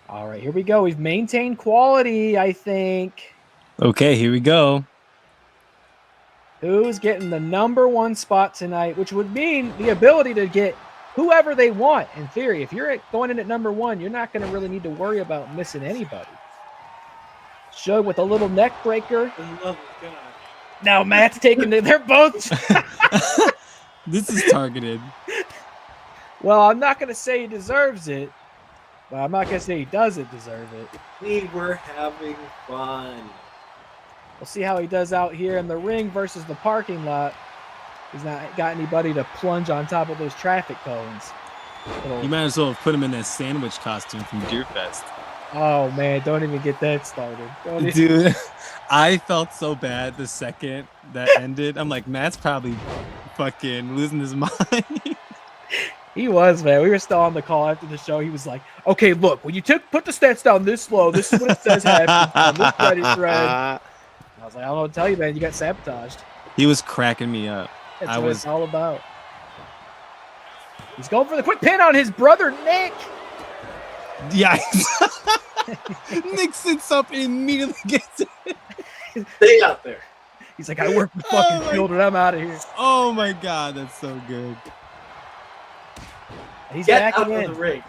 All right, here we go. We've maintained quality, I think. Okay, here we go. who's getting the number 1 spot tonight, which would mean the ability to get whoever they want. In theory, if you're going in at number 1, you're not going to really need to worry about missing anybody. Shug with a little neck breaker. For the love of God. Now Matt's taking it. They're both. This is targeted. Well, I'm not going to say he deserves it, but I'm not going to say he doesn't deserve it. We were having fun. We'll see how he does out here in the ring versus the parking lot. He's not got anybody to plunge on top of those traffic cones. You might as well have put him in that sandwich costume from Deer Fest. Oh, man, don't even get that started. Dude, I felt so bad the second that ended. I'm like, Matt's probably fucking losing his mind. He was, man. We were still on the call after the show. He was like, okay, look, when you put the stats down this low, this is what it says happens on this Reddit thread. I was like, I don't know what to tell you, man. You got sabotaged. He was cracking me up. That's what it's all about. He's going for the quick pin on his brother, Nick. Yeah. Nick sits up and immediately gets it. Stay out there. He's like, I work the fucking field and I'm out of here. Oh my God, that's so good. He's Get back out in. of the ring.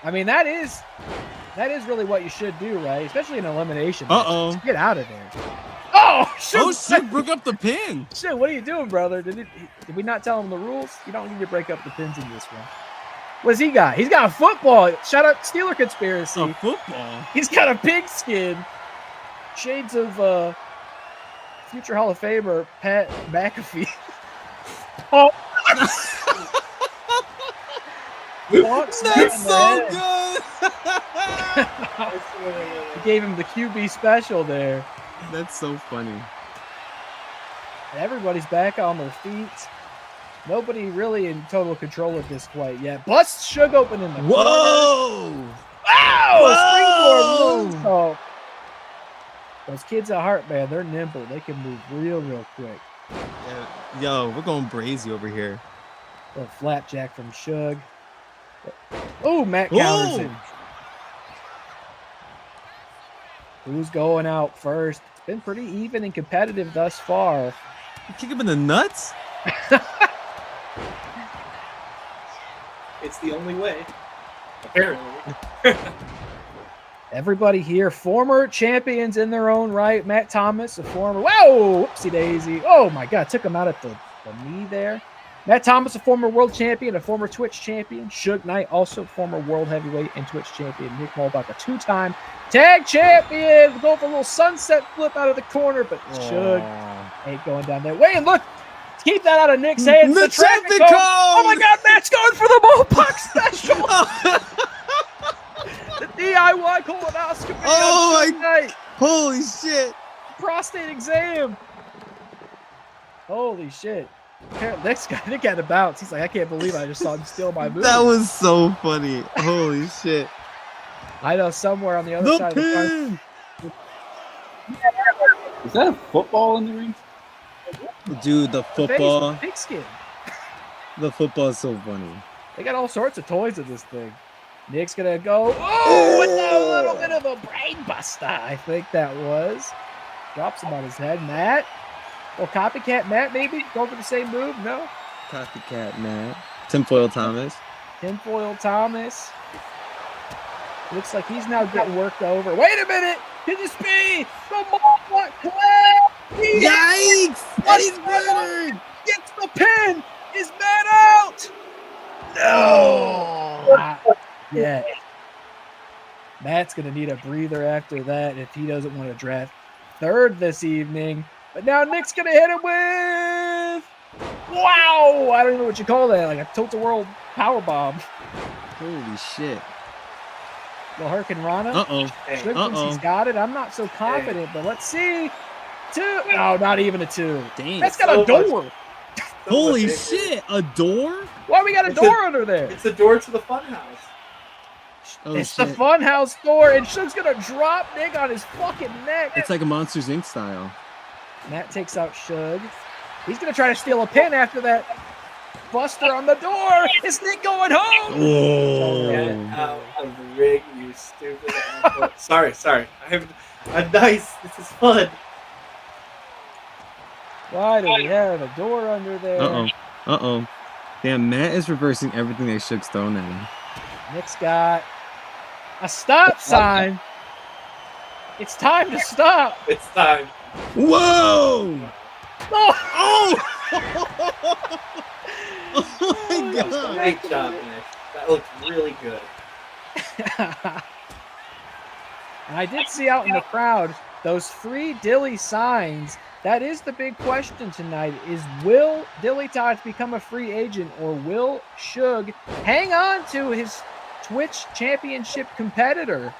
I mean, that is really what you should do, right? Especially in elimination. Uh-oh. Just get out of there. Oh, shit. Oh, shit, broke up the pin. Shit, what are you doing, brother? Did we not tell him the rules? You don't need to break up the pins in this one. What's he got? He's got a football. Shout out Steeler Conspiracy. A football. He's got a pigskin. Shades of future Hall of Famer Pat McAfee. Oh. That's so good. He gave him the QB special there. That's so funny. And everybody's back on their feet. Nobody really in total control of this quite yet. Busts Shug open in the corner. Whoa! Wow! Springboard moonsault. Those kids at Heart, man, they're nimble. They can move real quick. Yeah. Yo, we're going brazy over here. A flapjack from Shug. Oh, Matt counters it. Who's going out first? It's been pretty even and competitive thus far. You kick him in the nuts? It's the only way. Apparently. Everybody here, former champions in their own right. Matt Thomas, a former, whoa, whoopsie daisy. Oh my God, took him out at the knee there. Matt Thomas, a former world champion, a former Twitch champion. Suge Knight, also former world heavyweight and Twitch champion. Nick Mulbach, a 2-time tag champion. Go for a little sunset flip out of the corner, but Suge ain't going down there. Wait, look, keep that out of Nick's hands. The traffic cone. Oh my God, Matt's going for the Mulbach special. The DIY colonoscopy. Oh on Suge Knight. Holy shit. Prostate exam. Holy shit. Next guy, Nick had to bounce. He's like, I can't believe I just saw him steal my move. That was so funny. Holy shit. I know somewhere on the other side of the car. Is that a football in the ring? Dude, the football. Pigskin. The football is so funny. They got all sorts of toys in this thing. Nick's gonna go, with a little bit of a brain buster, I think that was. Drops him on his head. Matt. Well, copycat Matt, maybe? Go for the same move? No? Copycat Matt. Tinfoil Thomas. Tinfoil Thomas. Looks like he's now getting worked over. Wait a minute! Can this be the Mulbach Clay? Yikes! Eddie's better! Gets the pin! Is Matt out? No! Not yet. Matt's going to need a breather after that if he doesn't want to draft third this evening. But now Nick's going to hit him with... Wow! I don't know what you call that. Like a tilt-a-whirl powerbomb. Holy shit. Well, Hurricane Rana. Uh-oh. He's got it. I'm not so confident, but let's see. 2. No, not even a 2. Dang. That's got a door. Holy shit. A door? Why we got a door under there? It's the door to the funhouse. Oh, It's shit. the Funhouse door, and Shug's going to drop Nick on his fucking neck. It's like a Monsters Inc. style. Matt takes out Shug. He's going to try to steal a pin after that buster on the door. Is Nick going home? Get out of the ring, you stupid asshole. Sorry. I'm nice. This is fun. Why do we have a door under there? Uh-oh. Damn, Matt is reversing everything that Shook's thrown at him. Nick's got a stop sign. It's time to stop. It's time. Whoa! Oh! Oh my god! Great job, Nick. That looked really good. And I did see out in the crowd those free Dilly signs. That is the big question tonight, is will DillyTodds become a free agent, or will Suge hang on to his Twitch championship competitor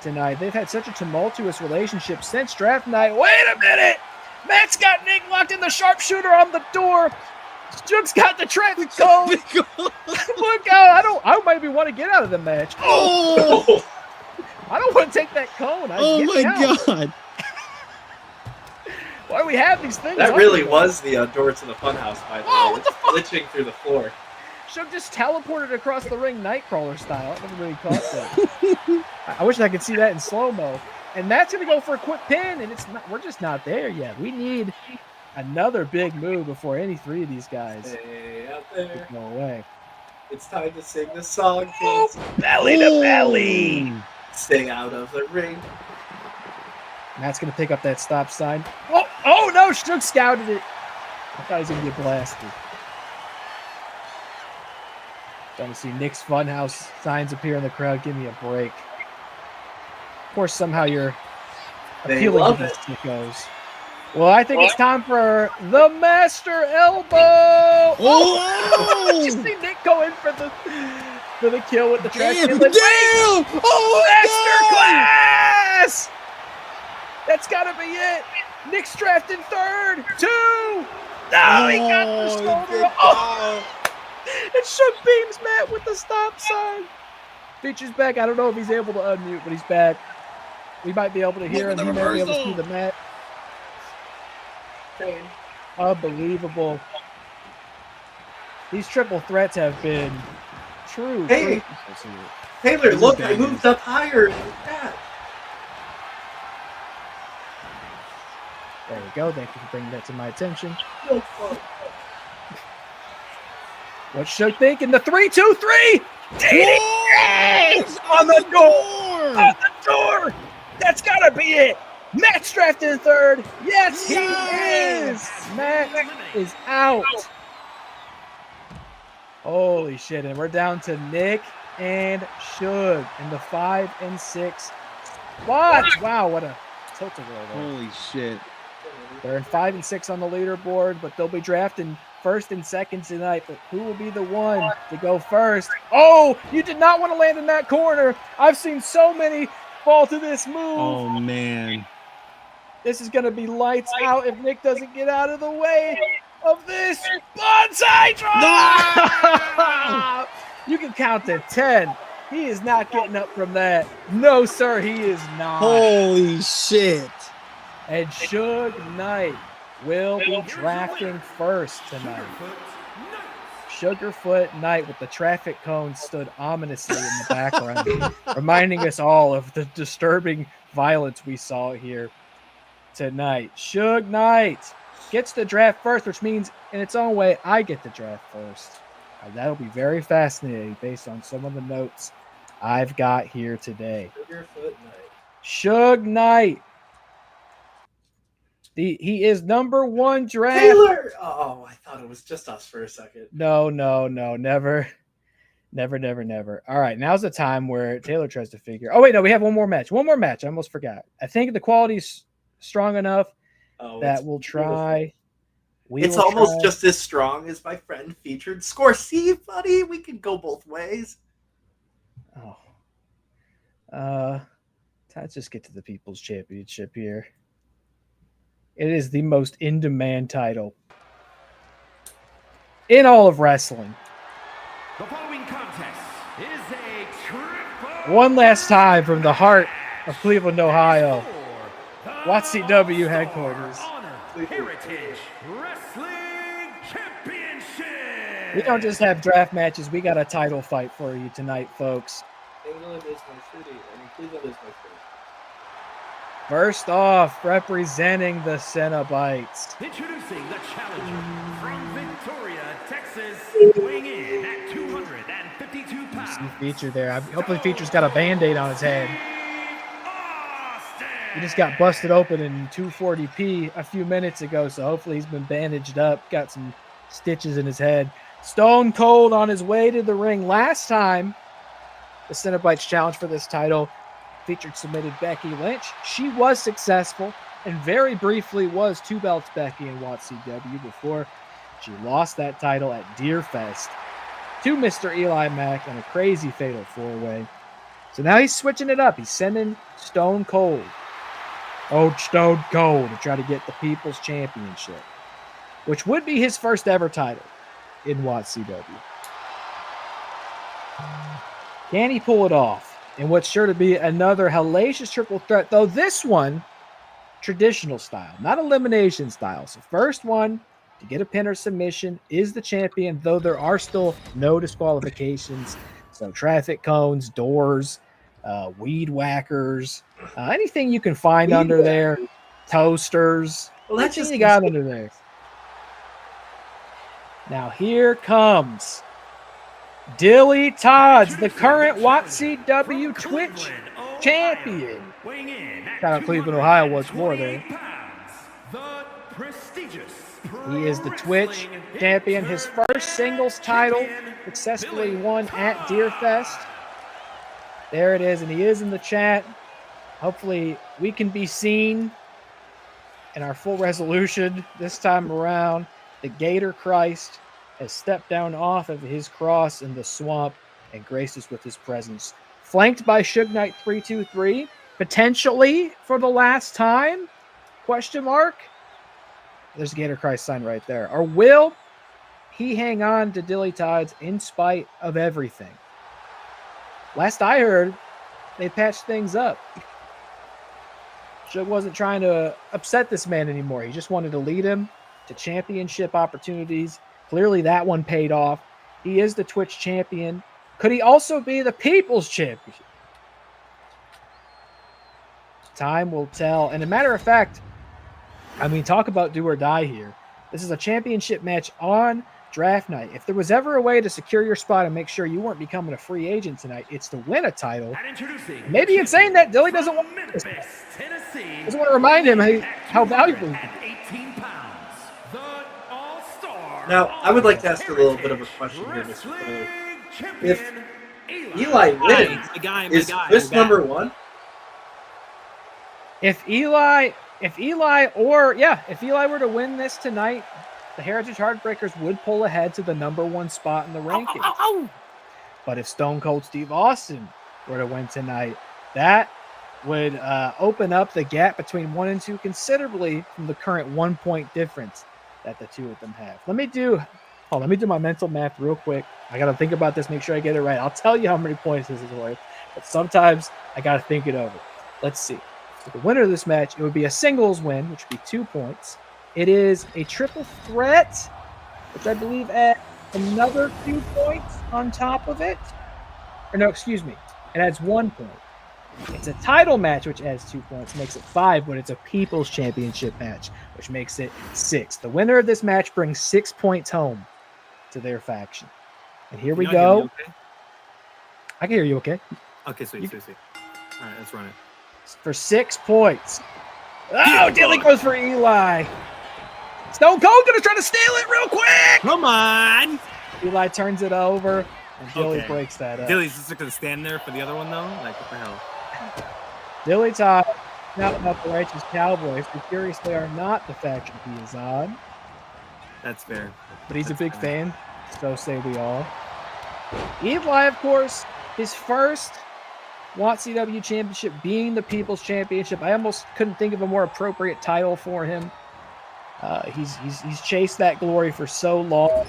tonight? They've had such a tumultuous relationship since draft night. Wait a minute! Matt's got Nick locked in the sharpshooter on the door. Suge's got the traffic cone. Look out! I maybe want to get out of the match. Oh! I don't want to take that cone. Oh my god! Why do we have these things? That on really here? was the door to the funhouse, by the Oh, way. what It's the fuck? glitching through the floor. Suge just teleported across the ring Nightcrawler style. I never really caught that. I wish I could see that in slow-mo. And that's going to go for a quick pin, and it's not. We're just not there yet. We need another big move before any three of these guys Hey, out there. go away. It's time to sing the song, Oh, kids. belly to belly. Stay out of the ring. Matt's going to pick up that stop sign. Oh no, Suge scouted it. I thought he was going to get blasted. Trying to see Nick's Funhouse signs appear in the crowd. Give me a break. Of course, somehow you're They appealing love to it. these sickos. Well, I think it's time for the Master Elbow. Oh! Just see Nick go in for the kill with the trash Damn! can. Damn! Like, Oh my god! Masterclass! That's got to be it. Nick's drafted third. 2. No, he got the shoulder. Oh, and Shook beams Matt with the stop sign. Feature's back. I don't know if he's able to unmute, but he's back. We might be able to hear him. He might be able to see the Matt. Unbelievable. These triple threats have been true. Hey, crucials here. Taylor, This is look, I bad moved up higher in the chat. There we go. Thank you for bringing that to my attention. What's Shook thinking? The 3-2-3. Yes! On the door. On the door. That's gotta be it. Matt's drafted in third. Yes, he is. Matt is out. Holy shit! And we're down to Nick and Suge in the 5 and 6 spots. Wow, what a tilt-a-whirl there. Holy shit! They're in 5 and 6 on the leaderboard, but they'll be drafting first and second tonight. But who will be the one to go first? Oh, you did not want to land in that corner. I've seen so many fall to this move. Oh man! This is going to be lights out if Nick doesn't get out of the way of this bonsai drop. You can count to 10. He is not getting up from that. No, sir, he is not. Holy shit! And Suge Knight will be drafting first tonight. Sugarfoot Knight with the traffic cone stood ominously in the background, reminding us all of the disturbing violence we saw here tonight. Suge Knight gets the draft first, which means in its own way, I get the draft first. That'll be very fascinating based on some of the notes I've got here today. Suge Knight. He is number 1 draft. Taylor! Oh, I thought it was just us for a second. No, never. All right, now's the time where Taylor tries to figure. Oh, wait, no, we have one more match. I almost forgot. I think the quality's strong enough that we'll try. It's almost just as strong as my friend featured score. See, buddy, we could go both ways. Let's just get to the People's Championship here. It is the most in-demand title in all of wrestling. The following contest is a triple. One last time from the heart of Cleveland, Ohio. WATCW headquarters. Heritage Wrestling Championship. We don't just have draft matches. We got a title fight for you tonight, folks. England is my city, and Cleveland is my city. First off, representing the Cenobites. Introducing the challenger from Victoria, Texas, weighing in at 252 pounds. You see Feature there. Hopefully Feature's got a Band-Aid on his head. Austin. He just got busted open in 240p a few minutes ago, so hopefully he's been bandaged up, got some stitches in his head. Stone Cold on his way to the ring. Last time the Cenobites challenge for this title Featured submitted Becky Lynch. She was successful and very briefly was 2 belts Becky in WATCW before she lost that title at Deerfest to Mr. EliMac in a crazy fatal 4-way. So now he's switching it up. He's sending Stone Cold, Old Stone Cold, to try to get the People's Championship, which would be his first ever title in WATCW. Can he pull it off in what's sure to be another hellacious triple threat, though this one traditional style, not elimination style. So first one to get a pin or submission is the champion, though there are still no disqualifications. So traffic cones, doors, weed whackers, anything you can find under there, toasters. Well, that's anything just you got under there. Now here comes DillyTodds, the current WATCW Twitch champion. Shout out Cleveland, Ohio once more there. He is the Twitch champion. His first singles title successfully won at Deerfest. There it is, and he is in the chat. Hopefully we can be seen in our full resolution this time around. The Gator Christ has stepped down off of his cross in the swamp and graced us with his presence. Flanked by Suge Knight 323, potentially for the last time? Question mark. There's a Gator Christ sign right there. Or will he hang on to DillyTodds in spite of everything? Last I heard, they patched things up. Suge wasn't trying to upset this man anymore. He just wanted to lead him to championship opportunities. Clearly that one paid off. He is the Twitch champion. Could he also be the People's Champion? Time will tell. And a matter of fact, I mean, talk about do or die here. This is a championship match on draft night. If there was ever a way to secure your spot and make sure you weren't becoming a free agent tonight, it's to win a title. Maybe in saying that, Dilly doesn't want this. Doesn't want to remind him how valuable he is. Now, I would like to ask a little bit of a question here, Mr. Cole. If Eli wins, is this number one? If Eli were to win this tonight, the Heritage Heartbreakers would pull ahead to the number 1 spot in the rankings. But if Stone Cold Steve Austin were to win tonight, that would open up the gap between 1 and 2 considerably from the current 1-point difference that the two of them have. Let me do my mental math real quick. I got to think about this, make sure I get it right. I'll tell you how many points this is worth, but sometimes I got to think it over. Let's see. So the winner of this match, it would be a singles win, which would be 2 points. It is a triple threat, which I believe adds another 2 points on top of it. Or no, excuse me. It adds 1 point. It's a title match, which adds 2 points, makes it 5, but it's a People's Championship match, which makes it 6. The winner of this match brings 6 points home to their faction. And here we go. Okay? I can hear you okay. Okay, sweet. All right, let's run it. For 6 points. Oh, Dilly goes for Eli. Stone Cold gonna try to steal it real quick. Come on. Eli turns it over, and Dilly breaks that up. Dilly's just gonna stand there for the other one, though? Like, what the hell? DillyTodds, not the Righteous Cowboys. We're curious they are not the faction he is on. That's fair. But he's That's a big fair. fan, so say we all. Eli, of course, his first WATCW championship being the People's Championship. I almost couldn't think of a more appropriate title for him. He's chased that glory for so long,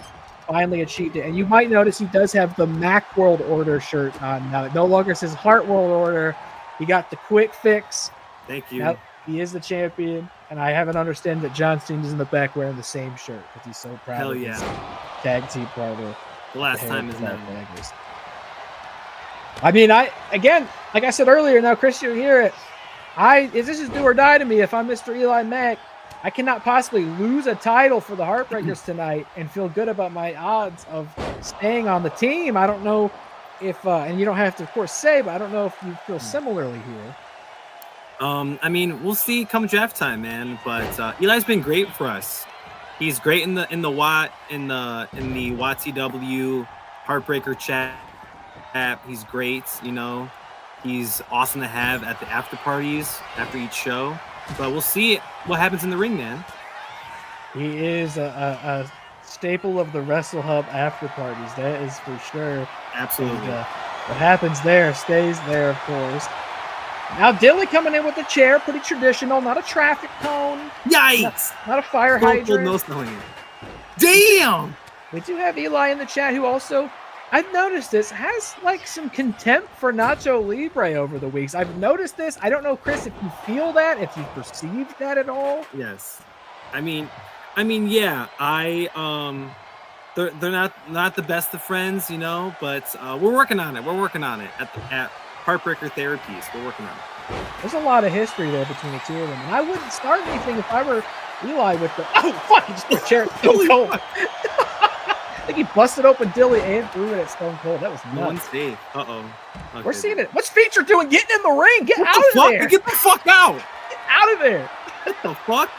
finally achieved it. And you might notice he does have the Mac World Order shirt on now. It no longer says Heart World Order. He got the quick fix. Thank you. Now, he is the champion, and I haven't understood that John Cena's in the back wearing the same shirt because he's so proud Hell of yeah. his tag team partner. The last time is now. I mean, like I said earlier, now Chris, you hear it. This is do or die to me. If I'm Mr. EliMac, I cannot possibly lose a title for the Heartbreakers tonight and feel good about my odds of staying on the team. I don't know if, and you don't have to, of course, say, but I don't know if you feel similarly here. I mean, we'll see come draft time, man. But Eli's been great for us. He's great in the WATCW Heartbreaker chat app. He's great, you know. He's awesome to have at the after parties after each show. But we'll see what happens in the ring, man. He is a staple of the Wrestle Hub after parties. That is for sure. Absolutely. And, what happens there stays there, of course. Now Dilly coming in with the chair, pretty traditional, not a traffic cone. Yikes! Not a fire hydrant. No snowing. Damn! We do have Eli in the chat who also, I've noticed this, has like some contempt for Nacho Libre over the weeks. I've noticed this. I don't know, Chris, if you feel that, if you perceived that at all. Yes. I mean, yeah. They're not the best of friends, you know, but we're working on it. We're working on it at Heartbreaker Therapies. We're working on it. There's a lot of history there between the two of them, and I wouldn't start anything if I were Eli with the fuck! He just threw a chair at Stone Cold. I think he busted open Dilly and threw it at Stone Cold. That was No nuts. safe. Okay. We're seeing it. What's Feature doing? Getting in the ring. Get out of there. Get the fuck out. Get out of there. What the fuck?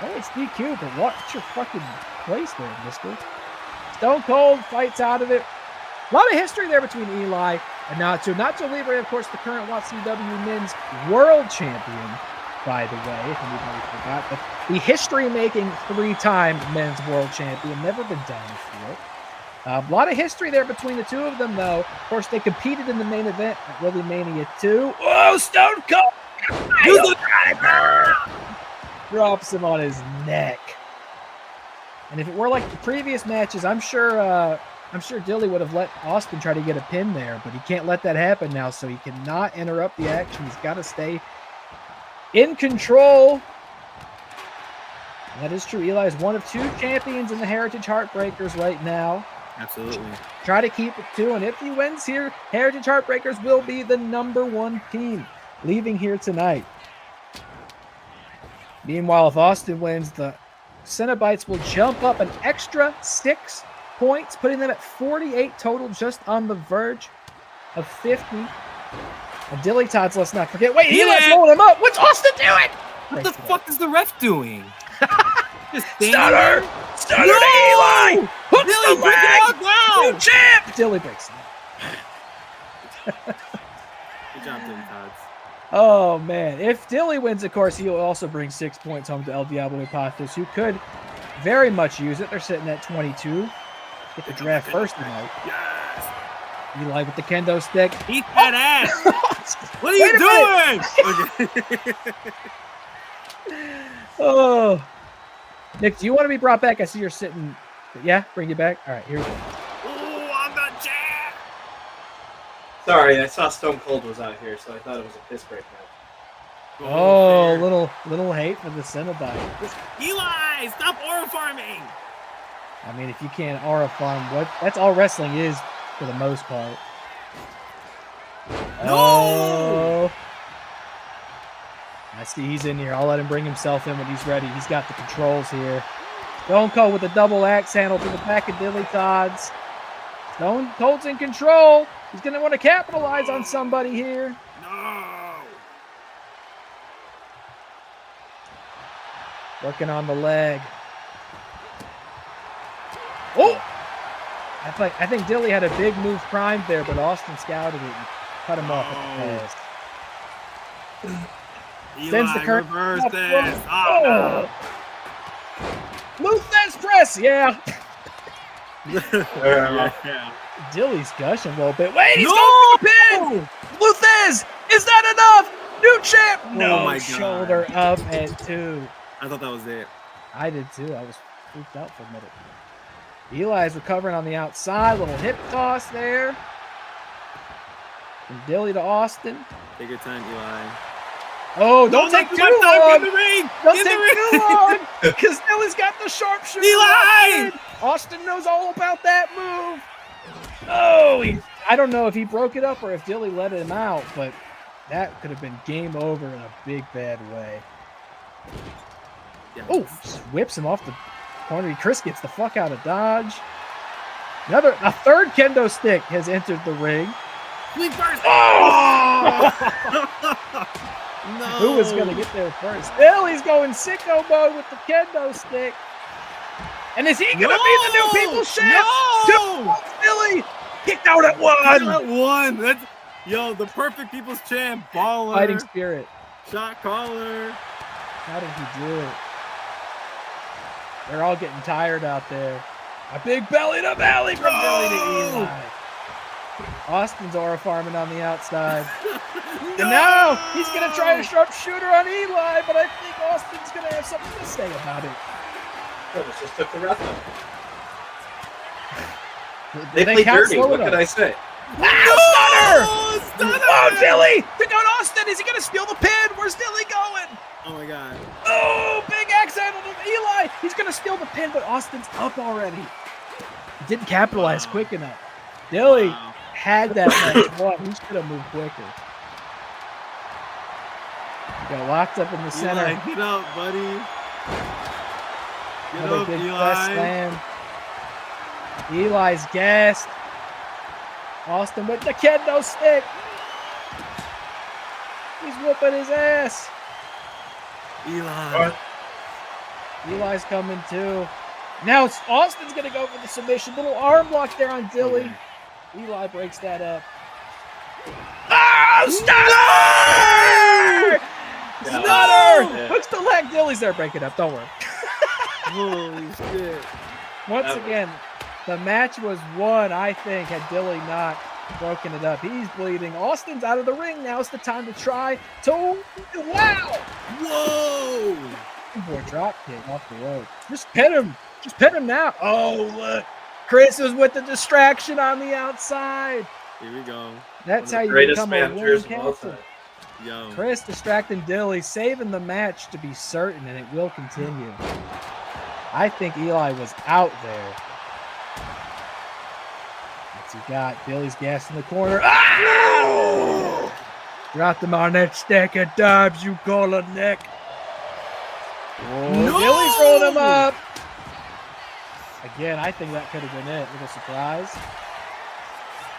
Oh, it's DQ, but what's your fucking place there, mister? Stone Cold fights out of it. A lot of history there between Eli and Nacho. Nacho Libre, of course, the current WATCW Men's World Champion, by the way, if anybody forgot. But the history-making 3-time Men's World Champion, never been done before. A lot of history there between the two of them, though. Of course, they competed in the main event at Really Mania 2. Oh, Stone Cold! Drops him on his neck. And if it were like the previous matches, I'm sure Dilly would have let Austin try to get a pin there, but he can't let that happen now, so he cannot interrupt the action. He's got to stay in control. And that is true. Eli is one of 2 champions in the Heritage Heartbreakers right now. Absolutely. Try to keep it 2, and if he wins here, Heritage Heartbreakers will be the #1 team leaving here tonight. Meanwhile, if Austin wins, the Cenobites will jump up an extra 6 points, putting them at 48 total, just on the verge of 50. And DillyTodds, let's not forget. Wait, Eli's holding him up. What's Austin doing? What the fuck is the ref doing? Just Stunner! Stunner to Eli! Hooks Dilly, the break leg! it all down! New champ! Dilly breaks it. Good job, DillyTodds. Oh, man. If Dilly wins, of course, he'll also bring 6 points home to El Diablo Pathos, who could very much use it. They're sitting at 22. Get the draft first tonight. Yes! Eli with the kendo stick. Eat that ass! What are you doing? Okay. Oh. Nick, do you want to be brought back? I see you're sitting. Yeah, bring you back. All right, here we go. Ooh, I'm the champ! Sorry, I saw Stone Cold was out here, so I thought it was a piss break match. Oh, little hate for the Cenobite. Eli, stop aura farming! I mean, if you can't aura farm, that's all wrestling is for the most part. No! Oh. I see he's in here. I'll let him bring himself in when he's ready. He's got the controls here. Stone Cold with a double axe handle to the back of DillyTodds. Stone Cold's in control. He's going to want to capitalize on somebody here. No! Working on the leg. Oh! I think Dilly had a big move primed there, but Austin scouted it and cut him off at the pass. Sends the current. Reverse this. Oh, Luthez press, yeah. yeah. Dilly's gushing a little bit. Wait, he's No! going for the pin. Luthez, is that enough? New champ. No, my God. shoulder up at 2. I thought that was it. I did too. I was freaked out for a minute. Eli's recovering on the outside. Little hip toss there. From Dilly to Austin. Take your time, Eli. Oh, don't take too long. In the ring. Don't In take the too ring. long. Because Dilly's got the sharpshooter. Eli! Austin knows all about that move. Oh, I don't know if he broke it up or if Dilly let him out, but That could have been game over in a big, bad way. Yeah. Oh, just whips him off the corner. Chris gets the fuck out of Dodge. A third kendo stick has entered the ring. Leap first. Oh! No. Who was going to get there first? Billy's going sicko mode with the kendo stick. And is he going to be the new People's Champ? No! Billy kicked out at one. At one. That's the perfect People's Champ. Baller. Fighting spirit. Shot caller. How did he do it? They're all getting tired out there. A big belly to belly from Billy to Eli. Austin's aura farming on the outside. And now he's going to try a sharpshooter on Eli, but I think Austin's going to have something to say about it. Just took the ref out. They They played count dirty. slow What enough. could I say? Stunner! Oh, Dilly! Took out Austin. Is he going to steal the pin? Where's Dilly going? Oh my God. Oh, big axe handle to Eli. He's going to steal the pin, but Austin's up already. He didn't capitalize quick enough. Dilly had that match won. He should have moved quicker. Got locked up in the center. Eli, get up, buddy. Get Another up, big Eli. press slam. Eli's gassed. Austin with the kendo stick. He's whooping his ass. Eli. Eli's coming too. Now Austin's going to go for the submission. Little arm lock there on Dilly. Okay. Eli breaks that up. Oh, Stunner! Stunner! Yeah. Hooks the leg. Dilly's there. Break it up. Don't worry. Holy shit. Once again, the match was won, I think, had Dilly not broken it up. He's bleeding. Austin's out of the ring. Now it's the time to try to... Wow! Whoa! Boy, drop kick off the road. Just pin him. Just pin him now. Oh, look. Chris is with the distraction on the outside. Here we go. That's One how of the you greatest become a managers winning of all captain. time. Yo. Chris distracting Dilly, saving the match to be certain, and it will continue. I think Eli was out there. What's he got? Dilly's gas in the corner. Ah! Dropped him on that stack of dubs you call a neck. Oh, No! Dilly's rolling him up. Again, I think that could have been it. Little surprise.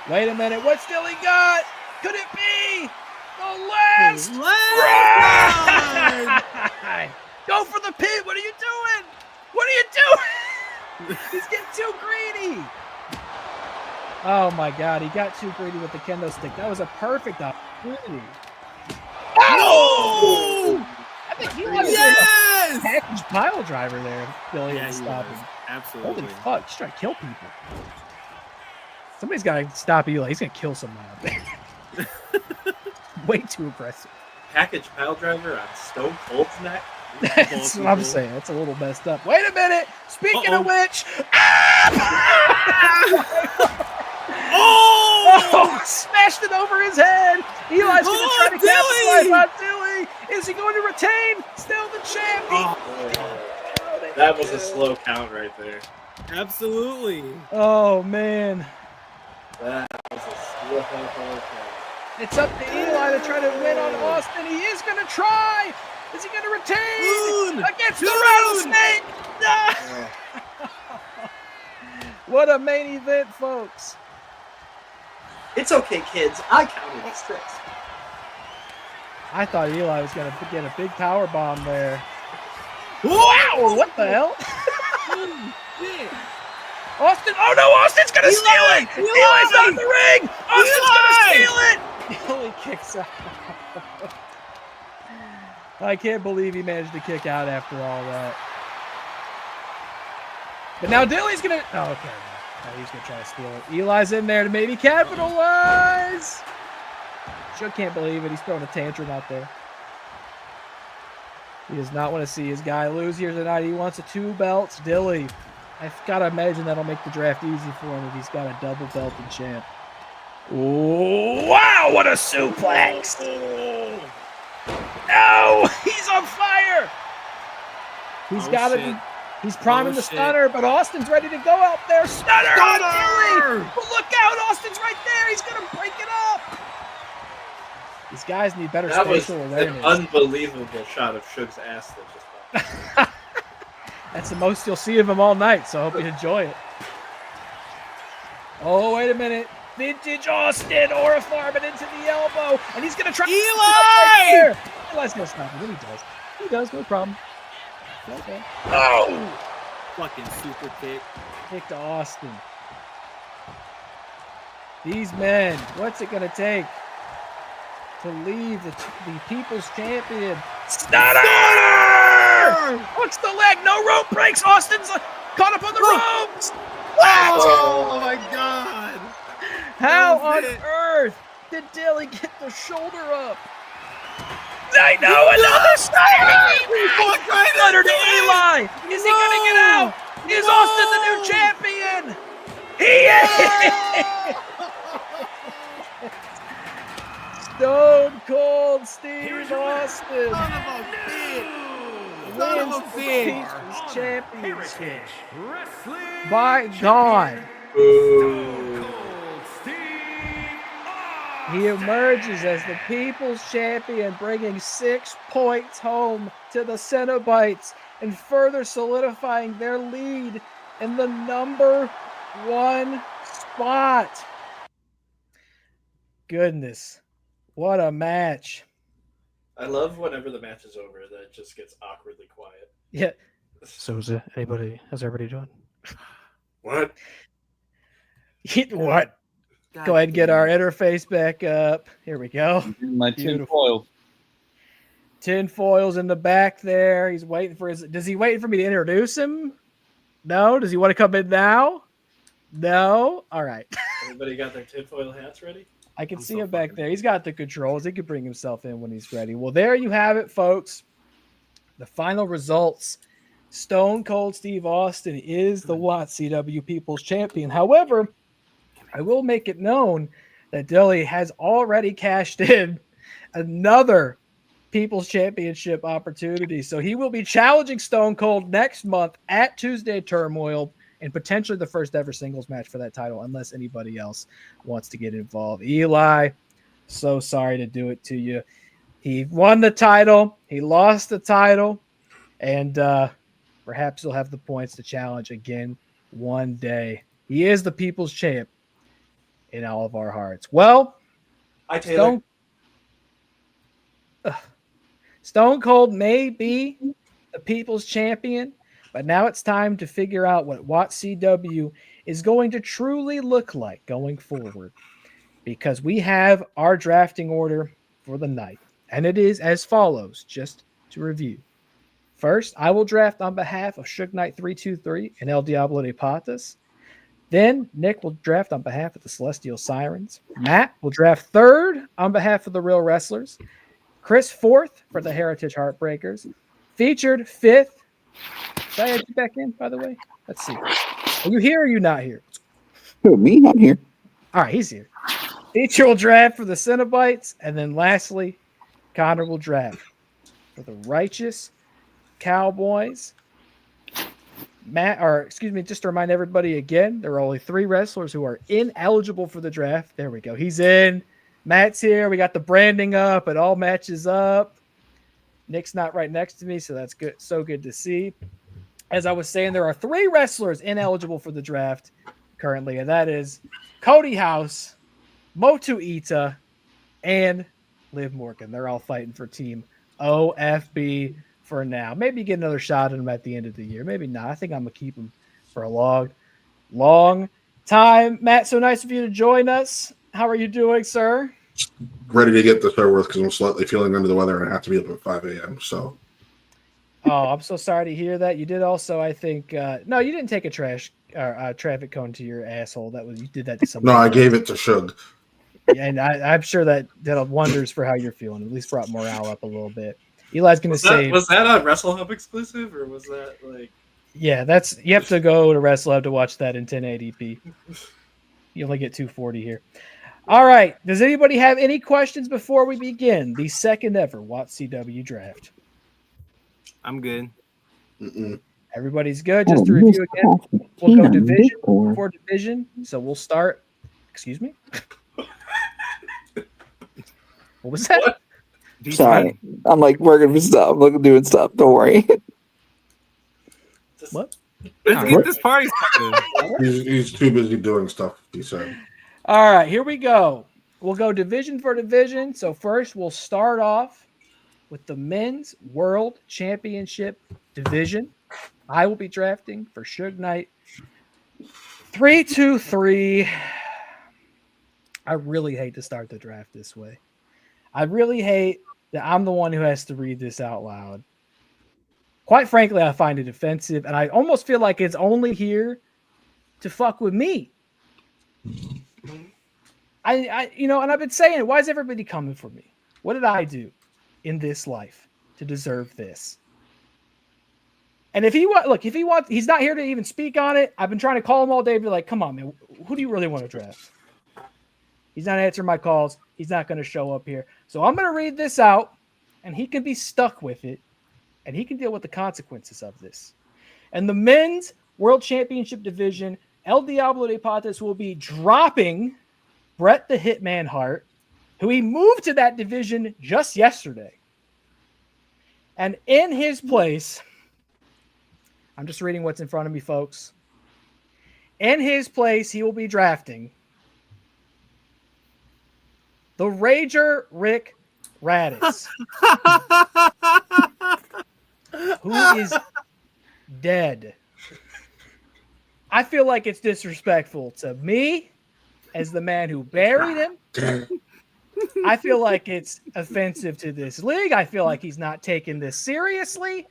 Wait a minute. What's Dilly got? Could it be the last? Ride? Go for the pin. What are you doing? What are you doing? He's getting too greedy. Oh my God, he got too greedy with the kendo stick. That was a perfect opportunity. Oh! I think he was a package pile driver there. Billy Yeah, was he stopping. was. Absolutely. Holy fuck, he's trying to kill people. Somebody's got to stop Eli. He's going to kill someone out there. Way too aggressive. Package pile driver on Stone Cold's neck. That's what I'm saying. That's a little messed up. Wait a minute. Speaking of which. Oh! Smashed it over his head. Eli's going to try to capitalize on Dilly. Is he going to retain? Still the champion. That was a slow count right there. Absolutely. Oh, man. That was a slow count. It's up to Eli to try to win on Austin. He is going to try. Is he going to retain? Against the rattlesnake. No! What a main event, folks. It's okay, kids. I counted 6. I thought Eli was going to get a big power bomb there. Wow! What the hell? Austin! Oh no! Austin's going to steal it! Eli's out of the ring! Austin's going to steal it! Eli kicks out. I can't believe he managed to kick out after all that. But now Dilly's going to... Oh, okay. No, he's going to try to steal it. Eli's in there to maybe capitalize. Sure can't believe it. He's throwing a tantrum out there. He does not want to see his guy lose here tonight. He wants a 2 belts. Dilly. I've got to imagine that'll make the draft easy for him if he's got a double belt and champ. Oh, wow, what a suplex. No, he's on fire. He's got to be. He's priming the stunner, but Austin's ready to go out there. Stunner on Dilly. But look out, Austin's right there. He's going to break it up. These guys need better That was spatial an awareness. unbelievable shot of Suge's ass that just popped. That's the most you'll see of him all night, so I hope you enjoy it. Oh, wait a minute. Vintage Austin or a farming into the elbow, and he's going to try. Eli! Eli's going to stop him. He does. He does, no problem. Okay. Oh! Fucking super kick. Kick to Austin. These men, what's it going to take to leave the People's Champion? Stunner! Hooks the leg, no rope breaks. Austin's caught up on the ropes. What? Oh my god! How That on was it. earth did Dilly get the shoulder up? I know another stunner to Eli. Is he going to get out? Is Austin the new champion? He is! Stone Cold Steve Austin Son of a wins the bitch. People's Championship. Heritage Wrestling By God, Boo. Cold Steve he emerges as the People's Champion, bringing 6 points home to the Cenobites and further solidifying their lead in the number 1 spot. Goodness, what a match. I love whenever the match is over that it just gets awkwardly quiet. Yeah. So is it anybody? How's everybody doing? What? What? God Go ahead and get damn our it. interface back up. Here we go. My tin Beautiful. foil. Tin foil's in the back there. He's waiting for his. Does he wait for me to introduce him? No. Does he want to come in now? No. All right. Everybody got their tinfoil hats ready? I can I'm see so him back fucking- there. He's got the controls. He can bring himself in when he's ready. Well, there you have it, folks. The final results. Stone Cold Steve Austin is the WATCW People's Champion. However, I will make it known that Dilly has already cashed in another People's Championship opportunity. So he will be challenging Stone Cold next month at Tuesday Turmoil and potentially the first ever singles match for that title, unless anybody else wants to get involved. Eli, so sorry to do it to you. He won the title. He lost the title. And perhaps he'll have the points to challenge again one day. He is the People's Champ in all of our hearts. Well, Hi, Taylor. Stone Cold may be the People's Champion, but now it's time to figure out what WATCW is going to truly look like going forward, because we have our drafting order for the night, and it is as follows, just to review. First, I will draft on behalf of Suge Knight 323 and El Diablo de Patas. Then Nick will draft on behalf of the Celestial Sirens. Matt will draft third on behalf of the Real Wrestlers. Chris fourth for the Heritage Heartbreakers. Featured fifth. Did I add you back in, by the way? Let's see. Are you here or are you not here? Who, me? I'm here. All right, he's here. Feature will draft for the Cenobites. And then lastly, Connor will draft for the Righteous Cowboys. Just to remind everybody again, there are only 3 wrestlers who are ineligible for the draft. There we go. He's in. Matt's here. We got the branding up. It all matches up. Nick's not right next to me, so that's good. So good to see. As I was saying, there are 3 wrestlers ineligible for the draft currently, and that is Cody House, Motu Ita, and Liv Morgan. They're all fighting for Team OFB for now. Maybe get another shot at him at the end of the year. Maybe not. I think I'm going to keep him for a long time. Matt, so nice of you to join us. How are you doing, sir? Ready to get this over with because I'm slightly feeling under the weather and I have to be up at 5 a.m. So Oh, I'm so sorry to hear that. You did also, I think, no, you didn't take a traffic cone to your asshole. You did that to somebody. no, I gave it to Suge. And I'm sure that did wonders for how you're feeling. At least brought morale up a little bit. Eli's going to say, Was that a Wrestle Hub exclusive, or was that like? yeah, you have to go to WrestleHub to watch that in 1080p. You only get 240 here. All right. Does anybody have any questions before we begin the second ever WATCW draft? I'm good. Mm-mm. Everybody's good. Just to review again, we'll go division for division. So we'll start. Excuse me. What was that? What? Sorry. I'm like working for stuff. I'm doing stuff. Don't worry. Just- What? Let's get this party started. He's too busy doing stuff, he said. All right, here we go. We'll go division for division. So first, we'll start off with the men's world championship division. I will be drafting for Suge Knight. 3-2-3. I really hate to start the draft this way. I really hate that I'm the one who has to read this out loud. Quite frankly, I find it offensive, and I almost feel like it's only here to fuck with me. And I've been saying, why is everybody coming for me? What did I do in this life to deserve this? And if he wants, he's not here to even speak on it. I've been trying to call him all day, be like, come on, man, who do you really want to draft? He's not answering my calls. He's not going to show up here. So I'm going to read this out, and he can be stuck with it, and he can deal with the consequences of this. And the men's world championship division, El Diablo de Patas will be dropping Bret the Hitman Hart, who he moved to that division just yesterday. And in his place, I'm just reading what's in front of me, folks. In his place, he will be drafting the Rager Rick Radis, who is dead. I feel like it's disrespectful to me as the man who buried him. I feel like it's offensive to this league. I feel like he's not taking this seriously.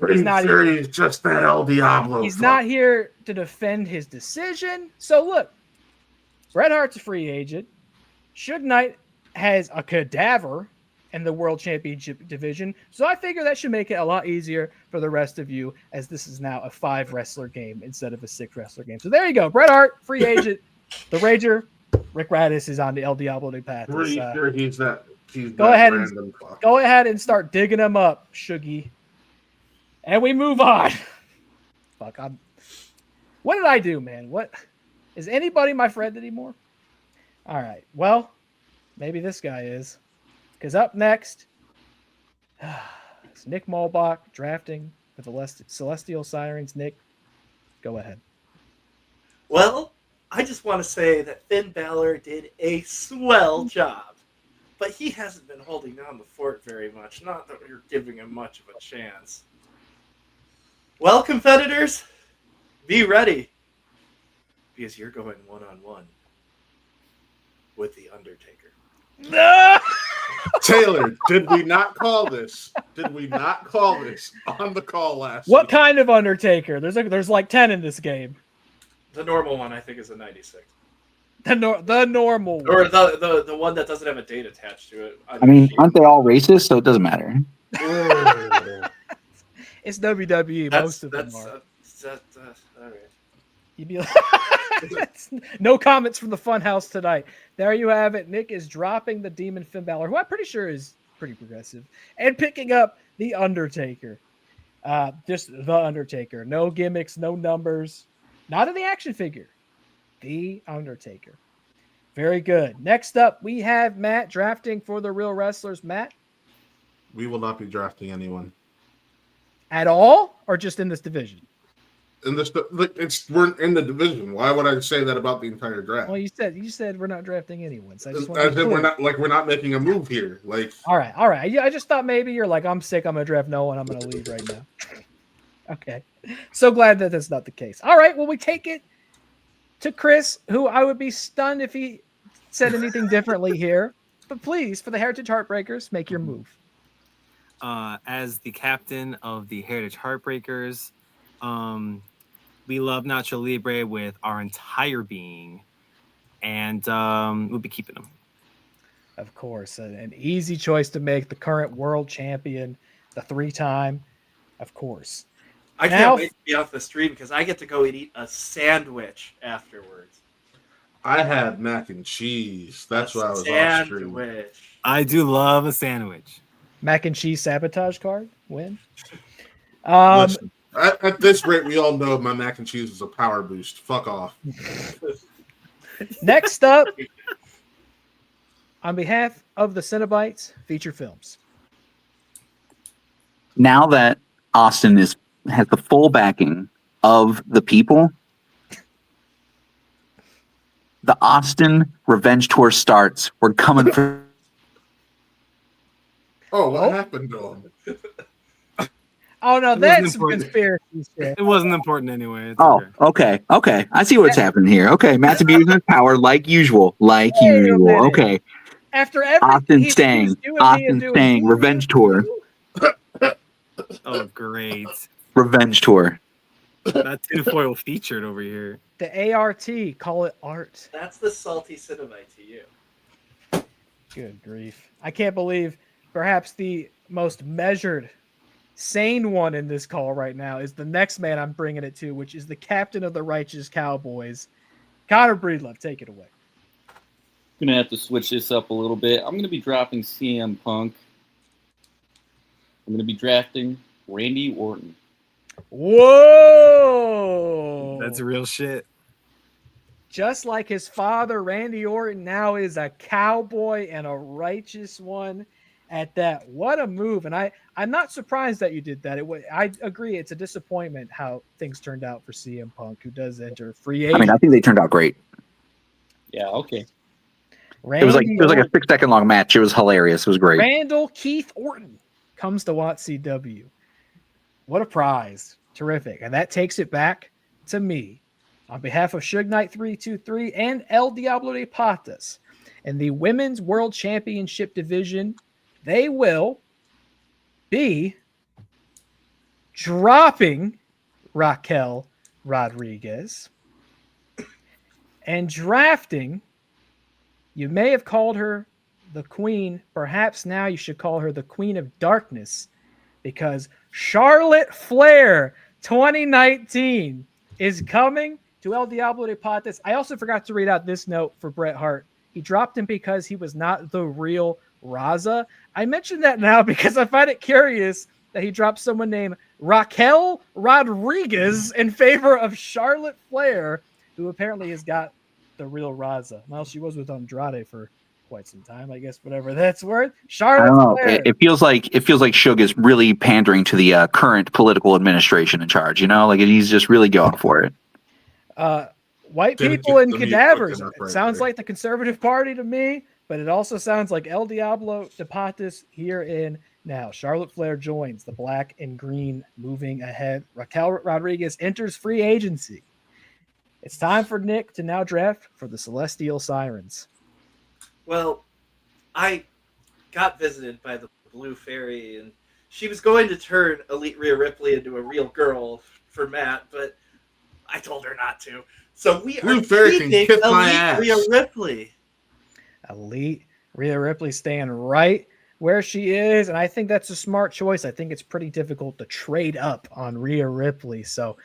He's not sure he's just that El Diablo. He's not here to defend his decision. So look, Bret Hart's a free agent. Suge Knight has a cadaver in the World Championship division. So I figure that should make it a lot easier for the rest of you, as this is now a 5-wrestler game instead of a 6-wrestler game. So there you go. Bret Hart, free agent. The Rager, Rick Radis, is on the El Diablo de Patas. Pretty sure he's that. Go ahead and start digging him up, Shuggy. And we move on. Fuck, what did I do, man? What is anybody my friend anymore? All right. Well, maybe this guy is. Because up next, it's Nick Mulbach drafting for the Celestial Sirens. Nick, go ahead. Well, I just want to say that Finn Balor did a swell job, but he hasn't been holding down the fort very much. Not that we're giving him much of a chance. Well, competitors, be ready, because you're going one-on-one with The Undertaker. Taylor, did we not call this? Did we not call this on the call last What week? kind of Undertaker? There's like 10 in this game. The normal one, I think, is a 96. The normal one. Or the one that doesn't have a date attached to it. I mean, aren't they all racist? So it doesn't matter. It's WWE. Most of them are. All right. You'd be like, no comments from the Funhouse tonight. There you have it. Nick is dropping the Demon Finn Balor, who I'm pretty sure is pretty progressive, and picking up the Undertaker. Just the Undertaker. No gimmicks, no numbers. Not in the action figure. The Undertaker. Very good. Next up, we have Matt drafting for the Real Wrestlers. Matt? We will not be drafting anyone. At all, or just in this division? In this, we're in the division. Why would I say that about the entire draft? Well, you said we're not drafting anyone. So I just As if we're not making a move here. Like, all right. I just thought maybe you're like, I'm sick. I'm gonna draft no one. I'm gonna leave right now. Okay. So glad that that's not the case. All right. Well, we take it to Chris, who I would be stunned if he said anything differently here. But please, for the Heritage Heartbreakers, make your move. As the captain of the Heritage Heartbreakers, we love Nacho Libre with our entire being, and we'll be keeping him. Of course, an easy choice to make. The current world champion, the 3-time, of course. I can't wait to be off the stream because I get to go and eat a sandwich afterwards. I had mac and cheese. That's why I was off stream. I do love a sandwich. Mac and cheese sabotage card win. Listen, at this rate, we all know my mac and cheese is a power boost. Fuck off. Next up, on behalf of the Cenobites feature films. Now that Austin has the full backing of the people, the Austin Revenge Tour starts. We're coming for. Oh, what happened to him? Oh no, It wasn't that's some important. conspiracy shit. It wasn't important anyway. It's Oh, okay. okay. I see what's happening here. Okay, Matt's abusing his power like usual. Wait a minute. Okay, After everything Austin he's staying. accused you and me of Austin doing, staying. Revenge Tour. Oh, great. Revenge Tour. That tinfoil featured over here. the ART, call it art. That's the salty Cenobite to you. Good grief. I can't believe perhaps the most measured, sane one in this call right now is the next man I'm bringing it to, which is the captain of the Righteous Cowboys. Connor Breedlove, take it away. I'm gonna have to switch this up a little bit. I'm gonna be dropping CM Punk. I'm gonna be drafting Randy Orton. Whoa! That's real shit. Just like his father, Randy Orton now is a cowboy and a righteous one at that. What a move. And I'm not surprised that you did that. I agree. It's a disappointment how things turned out for CM Punk, who does enter free agent. I mean, I think they turned out great. Yeah, okay. It was like a 6 second long match. It was hilarious. It was great. Randall Keith Orton comes to WATCW. What a prize. Terrific. And that takes it back to me. On behalf of Suge Knight 323 and El Diablo de Patas in the Women's World Championship division, they will be dropping Raquel Rodriguez and drafting, you may have called her the Queen. Perhaps now you should call her the Queen of Darkness, because Charlotte Flair 2019 is coming to El Diablo de Patas. I also forgot to read out this note for Bret Hart. He dropped him because he was not the real Raza. I mention that now because I find it curious that he dropped someone named Raquel Rodriguez in favor of Charlotte Flair, who apparently has got the real Raza. Well, she was with Andrade for quite some time, I guess, whatever that's worth. Charlotte I don't know. Flair. It feels like Suge is really pandering to the current political administration in charge. Like he's just really going for it. White Didn't people get and the meat cadavers. cooking up It right sounds there. like the Conservative Party to me, but it also sounds like El Diablo de Patas here in now. Charlotte Flair joins the black and green moving ahead. Raquel Rodriguez enters free agency. It's time for Nick to now draft for the Celestial Sirens. Well, I got visited by the Blue Fairy, and she was going to turn Elite Rhea Ripley into a real girl for Matt, but I told her not to. So we Blue are Fairy can keeping kiss my Elite ass. Rhea Ripley. Elite Rhea Ripley staying right where she is, and I think that's a smart choice. I think it's pretty difficult to trade up on Rhea Ripley, so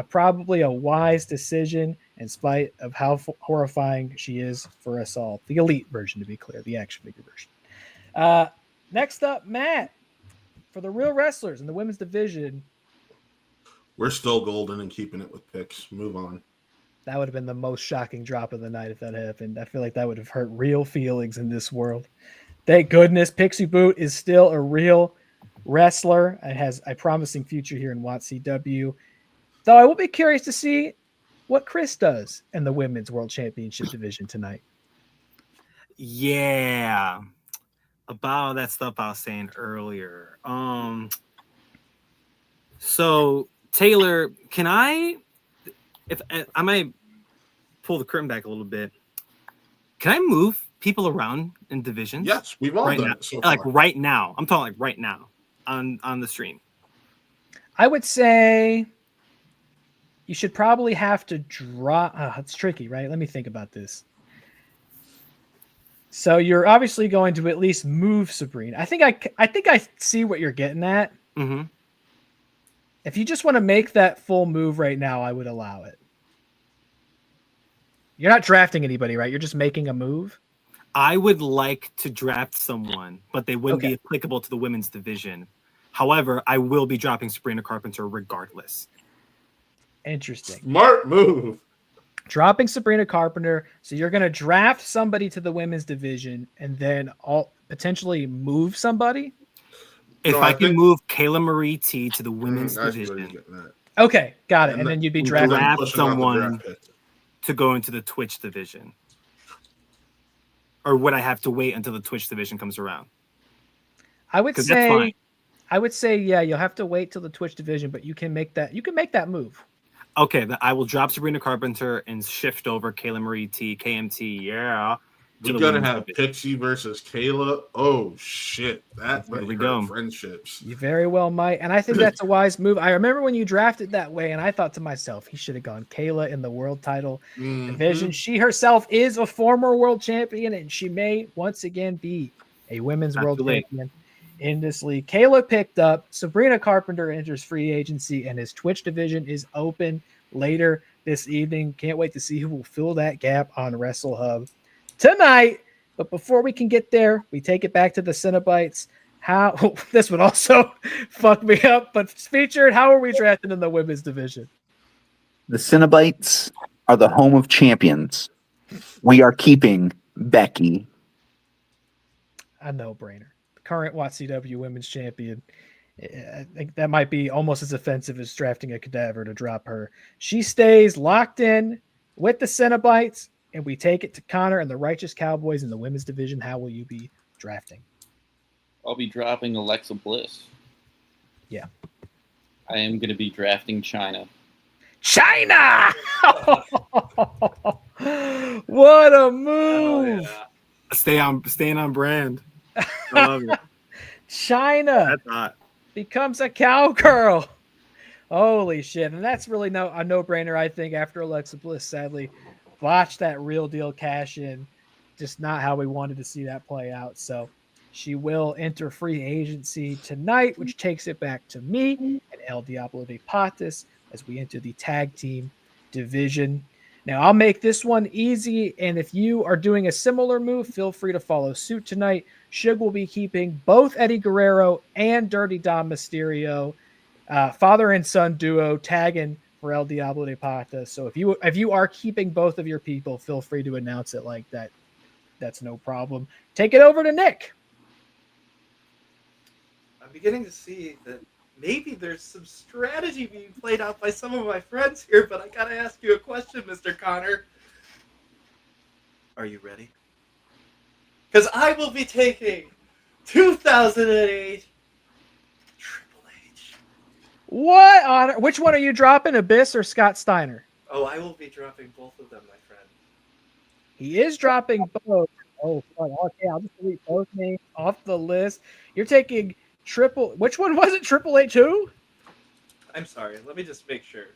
probably a wise decision in spite of how horrifying she is for us all. The Elite version, to be clear, the action figure version. Next up, Matt, for the Real Wrestlers in the women's division. We're still golden and keeping it with picks. Move on. That would have been the most shocking drop of the night if that happened. I feel like that would have hurt real feelings in this world. Thank goodness Pixie Boot is still a real wrestler and has a promising future here in WATCW. Though I will be curious to see what Chris does in the Women's World Championship division tonight. Yeah. About that stuff I was saying earlier. So Taylor, can I might pull the curtain back a little bit. Can I move people around in divisions? Yes, we've all right done now. it so Like far. right now. I'm talking like right now on the stream. I would say you should probably have to draw. It's tricky, right? Let me think about this. So you're obviously going to at least move Sabrina. I think I see what you're getting at. Mm-hmm. If you just want to make that full move right now, I would allow it. You're not drafting anybody, right? You're just making a move. I would like to draft someone, but they wouldn't be applicable to the women's division. However, I will be dropping Sabrina Carpenter regardless. Interesting. Smart move. dropping Sabrina Carpenter. So you're going to draft somebody to the women's division and then potentially move somebody. If No, I I can think- move Kayla Marie T to the women's I see what he's division getting at. Okay, got it. And And then you'd be and drafting. draft Pushing out the someone draft pick. to go into the Twitch division. Or would I have to wait until the Twitch division comes around? I would 'Cause that's fine. say, yeah, you'll have to wait till the Twitch division, but you can make that. You can make that move. Okay, then I will drop Sabrina Carpenter and shift over Kayla Marie T, KMT. Yeah. We gotta have Pixie versus Kayla. Oh shit, that There might we hurt go. friendships. You very well might, and I think that's a wise move. I remember when you drafted that way, and I thought to myself, he should have gone Kayla in the world title division. She herself is a former world champion, and she may once again be a women's world champion in this league. Kayla picked up. Sabrina Carpenter enters free agency, and his Twitch division is open later this evening. Can't wait to see who will fill that gap on WrestleHub tonight. But before we can get there, we take it back to the Cenobites. How this would also fuck me up, but featured, how are we drafting in the women's division? The Cenobites are the home of champions. We are keeping Becky. A no-brainer. Current WATCW women's champion. I think that might be almost as offensive as drafting a cadaver to drop her. She stays locked in with the Cenobites, and we take it to Connor and the Righteous Cowboys in the women's division. How will you be drafting? I'll be dropping Alexa Bliss. Yeah. I am going to be drafting China. China! What a move! Staying on brand. I love it. China That's hot. becomes a cowgirl. Holy shit. And that's really a no-brainer, I think, after Alexa Bliss sadly botched that Real Deal cash in. Just not how we wanted to see that play out. So she will enter free agency tonight, which takes it back to me and El Diablo de Patas as we enter the tag team division. Now, I'll make this one easy, and if you are doing a similar move, feel free to follow suit tonight. Shug will be keeping both Eddie Guerrero and Dirty Dom Mysterio, father and son duo, tagging for El Diablo de Pata. So if you are keeping both of your people, feel free to announce it like that. That's no problem. Take it over to Nick. I'm beginning to see that maybe there's some strategy being played out by some of my friends here, but I gotta ask you a question, Mr. Connor. Are you ready? Because I will be taking 2008 Triple H. What honor? Which one are you dropping, Abyss or Scott Steiner? Oh, I will be dropping both of them, my friend. He is dropping both. Oh, fuck. Okay, I'll just delete both names off the list. You're taking which one was it? Triple H who? I'm sorry, let me just make sure.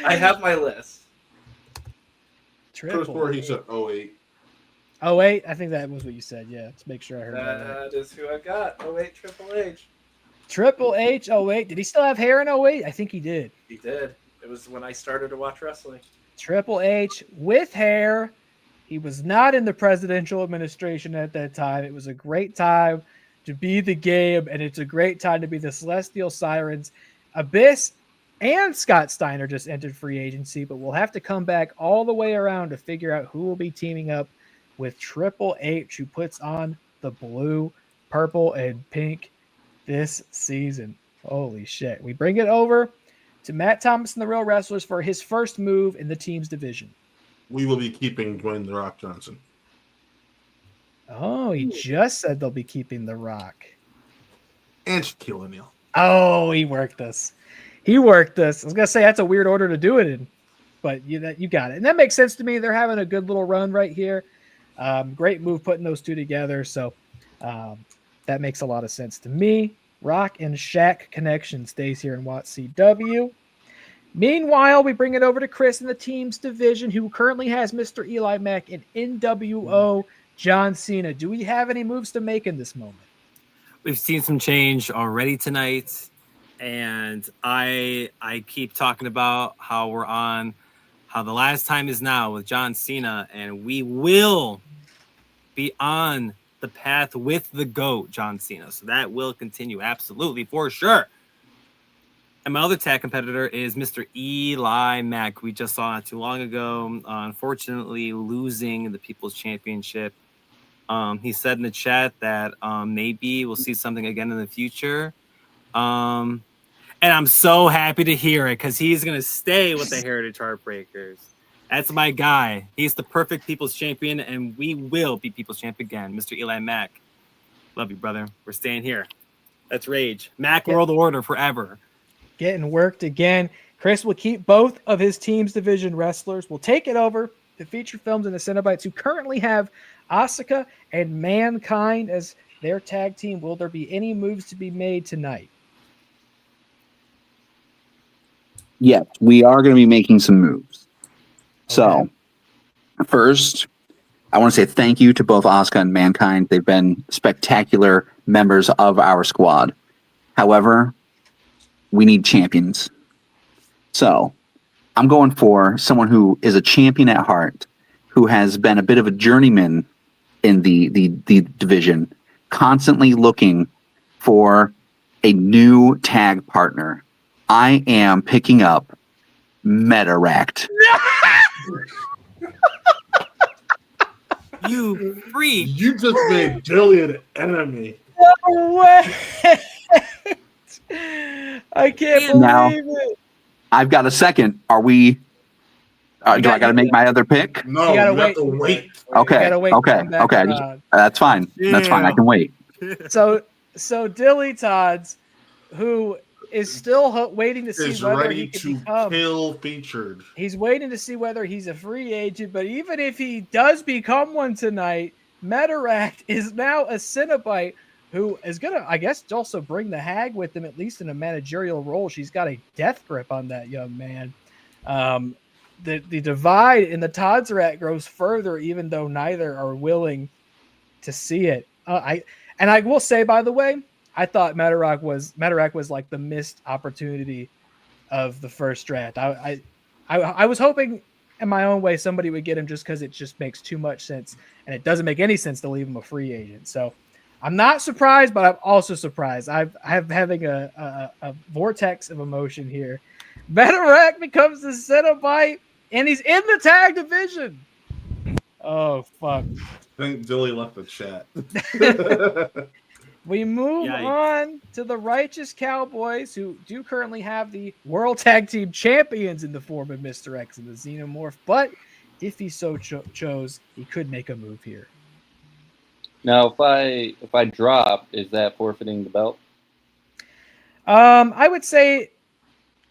I have my list. First four, he said 08. 08? I think that was what you said. Yeah, let's make sure I heard that. That is who I got. 08 Triple H. Triple H 08. Did he still have hair in 08? I think he did. He did. It was when I started to watch wrestling. Triple H with hair. He was not in the presidential administration at that time. It was a great time to be the game, and it's a great time to be the Celestial Sirens. Abyss and Scott Steiner just entered free agency, but we'll have to come back all the way around to figure out who will be teaming up with Triple H, who puts on the blue, purple, and pink this season. Holy shit. We bring it over to Matt Thomas and the Real Wrestlers for his first move in the team's division. We will be keeping Dwayne The Rock Johnson. Oh, he just said they'll be keeping The Rock. And Shaquille O'Neal. Oh, he worked us. I was going to say that's a weird order to do it in, but you got it. And that makes sense to me. They're having a good little run right here. Great move putting those two together. So that makes a lot of sense to me. Rock and Shaq connection stays here in WATCW. Meanwhile, we bring it over to Chris in the team's division, who currently has Mr. EliMac and NWO John Cena. Do we have any moves to make in this moment? We've seen some change already tonight, and I keep talking about how the last time is now with John Cena, and we will be on the path with the GOAT, John Cena. So that will continue, absolutely, for sure. And my other tag competitor is Mr. EliMac. We just saw not too long ago, unfortunately losing the People's Championship. He said in the chat that maybe we'll see something again in the future. And I'm so happy to hear it because he's going to stay with the Heritage Heartbreakers. That's my guy. He's the perfect People's Champion, and we will be People's Champion again. Mr. EliMac. Love you, brother. We're staying here. Let's rage. Mac World Order forever. Getting worked again. Chris will keep both of his team's division wrestlers. Will take it over to feature films and the Cenobites, who currently have Asuka and Mankind as their tag team. Will there be any moves to be made tonight? Yes, we are going to be making some moves. So, first, I want to say thank you to both Asuka and Mankind. They've been spectacular members of our squad. However, we need champions. So, I'm going for someone who is a champion at heart, who has been a bit of a journeyman in the division, constantly looking for a new tag partner. I am picking up MrEliMac. You freak. You just made Dilly an enemy. No way! I can't believe it. I've got a second. Are we? Do I got to make my other pick? No, you have to wait. Okay. wait Okay. That's fine. That's fine. I can wait. So DillyTodds, who is still waiting to see Is whether ready he can to become. kill featured. He's waiting to see whether he's a free agent, but even if he does become one tonight, MrEliMac is now a Cenobite who is going to, I guess, also bring the Hag with him, at least in a managerial role. She's got a death grip on that young man. The divide in the Todds grows further, even though neither are willing to see it. I will say, by the way, I thought MrEliMac was like the missed opportunity of the first draft. I was hoping in my own way somebody would get him just because it just makes too much sense, and it doesn't make any sense to leave him a free agent. So I'm not surprised, but I'm also surprised. I'm having a vortex of emotion here. MrEliMac becomes the Cenobite, and he's in the tag division. Oh fuck! I think Dilly left the chat. We move on to the Righteous Cowboys, who do currently have the World Tag Team Champions in the form of Mr. X and the Xenomorph. But if he so chose, he could make a move here. Now, if I drop, is that forfeiting the belt? I would say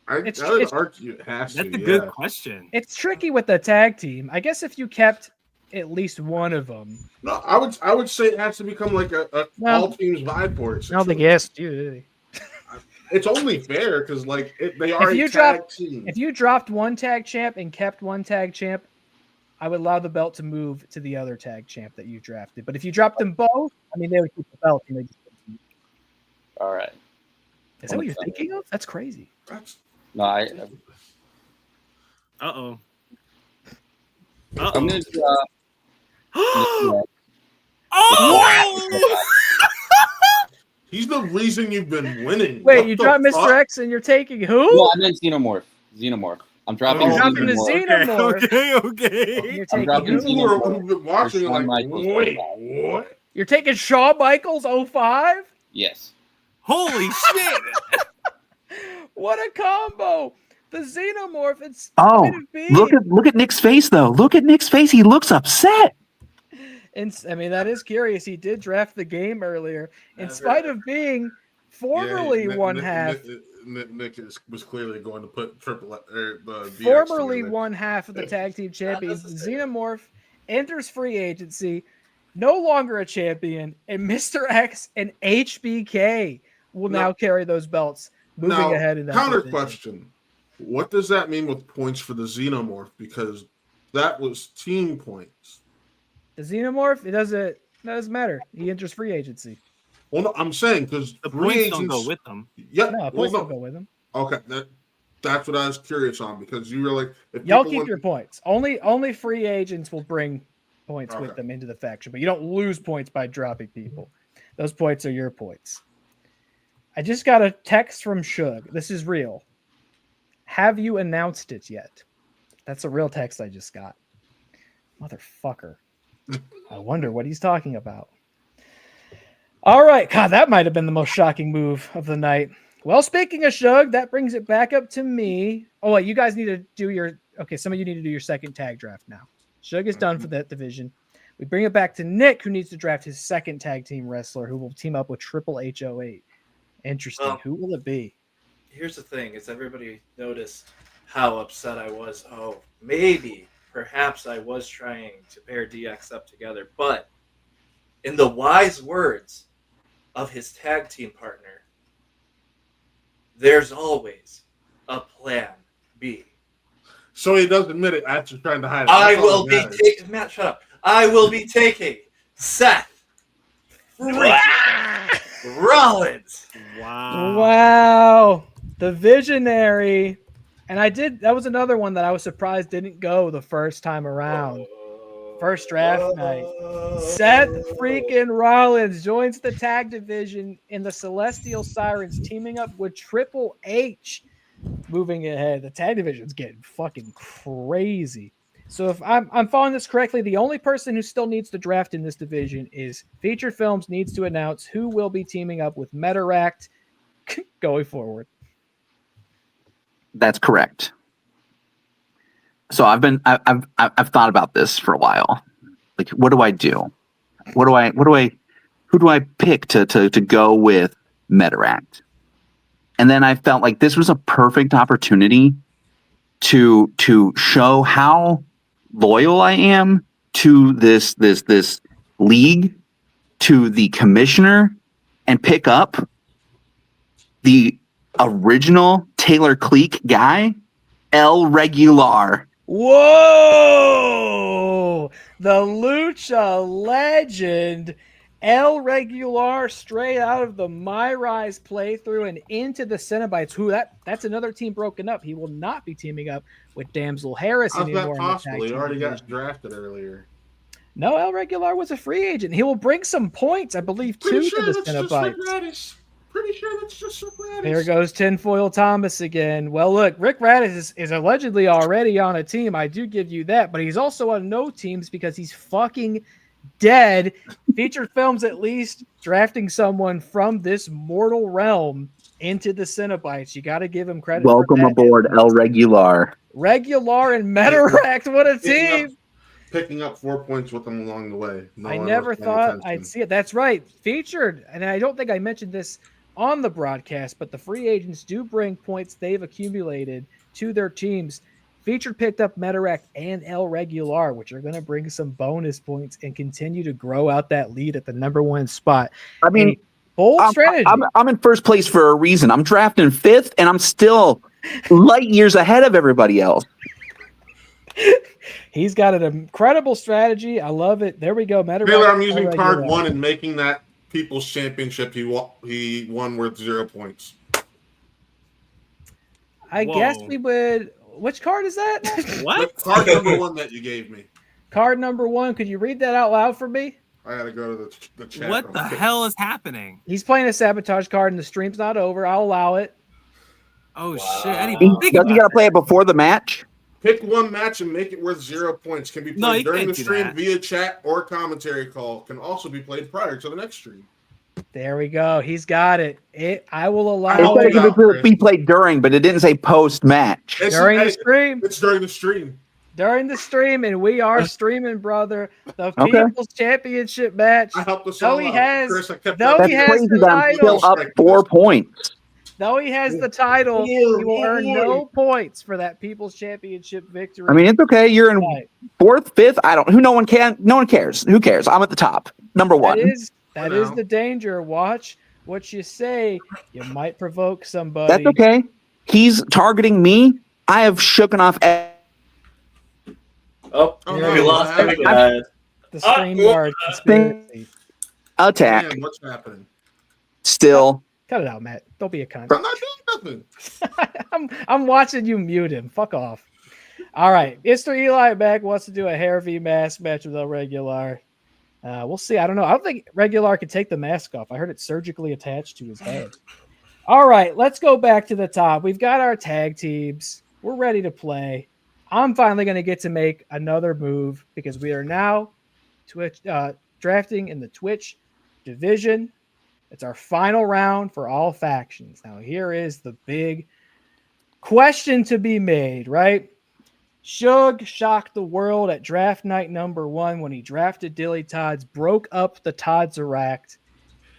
I would argue it has to. That's a good question. it's tricky with the tag team. I guess if you kept at least one of them. No, I would say it has to become like a all teams vibe board. I don't think he asked you, did he? It's only fair because they are a tag team. If you dropped one tag champ and kept one tag champ, I would allow the belt to move to the other tag champ that you drafted. But if you dropped them both, I mean, they would keep the belt. And they just... All right. Is that what you're thinking of? That's crazy. No, Uh-oh. I'm going to drop. Oh! He's the reason you've been winning. Wait, you dropped Mr. X and you're taking who? No, I meant Xenomorph. I'm dropping. You're dropping the Xenomorph. Okay. You're I'm taking dropping People who've been watching Shawn like, Michaels. wait, what? You're taking Shawn Michaels 05? Yes. Holy shit! What a combo! The Xenomorph. It's look at Nick's face though. Look at Nick's face. He looks upset. And I mean, that is curious. He did draft the game earlier, in spite of being formerly one half. Nick was clearly going to put Formerly one half of the tag team champions. The Xenomorph enters free agency, no longer a champion, and Mr. X and HBK will now carry those belts moving ahead in that counter division. question. What does that mean with points for the Xenomorph? Because that was team points. The Xenomorph, it doesn't matter. He enters free agency. Well, no, I'm saying because the points don't go with them. Yeah, no, points don't go with them. Okay, that's what I was curious on because you were like, if y'all keep your points. Only free agents will bring points with them into the faction, but you don't lose points by dropping people. Those points are your points. I just got a text from Suge. This is real. Have you announced it yet? That's a real text I just got. Motherfucker. I wonder what he's talking about. All right. God, that might have been the most shocking move of the night. Well, speaking of Suge, that brings it back up to me. Oh, wait, you guys need to do your... Okay, some of you need to do your second tag draft now. Suge is done for that division. We bring it back to Nick, who needs to draft his second tag team wrestler, who will team up with Triple H08. Interesting. Well, who will it be? Here's the thing: is everybody notice how upset I was? Oh, maybe, perhaps I was trying to pair DX up together, but in the wise words of his tag team partner, there's always a plan B. So he does admit it after trying to hide it. I will be taking Matt. Shut up. I will be taking Seth Rollins. Wow. The visionary. And that was another one that I was surprised didn't go the first time around. First draft night. Seth freaking Rollins joins the tag division in the Celestial Sirens, teaming up with Triple H. Moving ahead, the tag division's getting fucking crazy. So if I'm following this correctly, the only person who still needs to draft in this division is Feature Films needs to announce who will be teaming up with Metaract going forward. That's correct. So I've thought about this for a while. Like, what do I do? Who do I pick to go with Metaract? And then I felt like this was a perfect opportunity to show how loyal I am to this league, to the commissioner, and pick up the original Taylor Clique guy, El Regular. Whoa! The Lucha legend, El Regular, straight out of the My Rise playthrough and into the Cenobites. That's another team broken up. He will not be teaming up with Damsel Harris How's anymore. that possible? He already got drafted earlier. No, El Regular was a free agent. He will bring some points, I believe, to the Cenobites. Pretty sure that's just Rick Radis. There goes Tinfoil Thomas again. Well, look, Rick Radis is allegedly already on a team. I do give you that, but he's also on no teams because he's fucking dead. Feature Films at least drafting someone from this mortal realm into the Cenobites. You got to give him credit. Welcome aboard, El Regular. Regular and Metaract. What a team. Picking up 4 points with them along the way. I never thought I'd see it. That's right. Featured, and I don't think I mentioned this on the broadcast, but the free agents do bring points they've accumulated to their teams. Featured picked up Metaract and El Regular, which are going to bring some bonus points and continue to grow out that lead at the number one spot. I mean, bold strategy. I'm in first place for a reason. I'm drafting fifth, and I'm still light years ahead of everybody else. He's got an incredible strategy. I love it. There we go. Taylor, I'm using card one and making that People's Championship he won worth 0 points. I guess we would. Which card is that? What? Card number one that you gave me. Card number one. Could you read that out loud for me? I gotta go to the chat. What the hell is happening? He's playing a sabotage card, and the stream's not over. I'll allow it. Oh shit! I didn't You even think about gotta play it before the match. Pick one match and make it worth 0 points. Can be No, played you during can't the do stream that. via chat or commentary call. Can also be played prior to the next stream. There we go. He's got it. I will It allow said it it could be played during, but it didn't say post match. during the stream. It's during the stream. During the stream, and we are streaming, brother. The Okay. People's Championship match. I helped us Though all he out. has, Chris, I kept though That's he has crazy the that I'm still title, up 4 points. though he has the title, he will earn no points for that People's Championship victory. I mean, it's okay. You're in Right. fourth, fifth. No one cares. Who cares? I'm at the top. Number one. That is the danger. Watch what you say. You might provoke somebody. That's okay. He's targeting me. I have shooken off. We lost him again. The StreamYard conspiracy. Attack. Man, what's happening? Still. Cut it out, Matt. Don't be a cunt. I'm not doing nothing. I'm watching you mute him. Fuck off. All right. MrEliMac wants to do a hair v mask match with El Regular. We'll see. I don't know. I don't think Regular could take the mask off. I heard it's surgically attached to his head. All right, let's go back to the top. We've got our tag teams. We're ready to play. I'm finally going to get to make another move because we are now drafting in the Twitch division. It's our final round for all factions. Now, here is the big question to be made, right? Suge shocked the world at draft night number 1 when he drafted DillyTodds, broke up the Todd's-eract,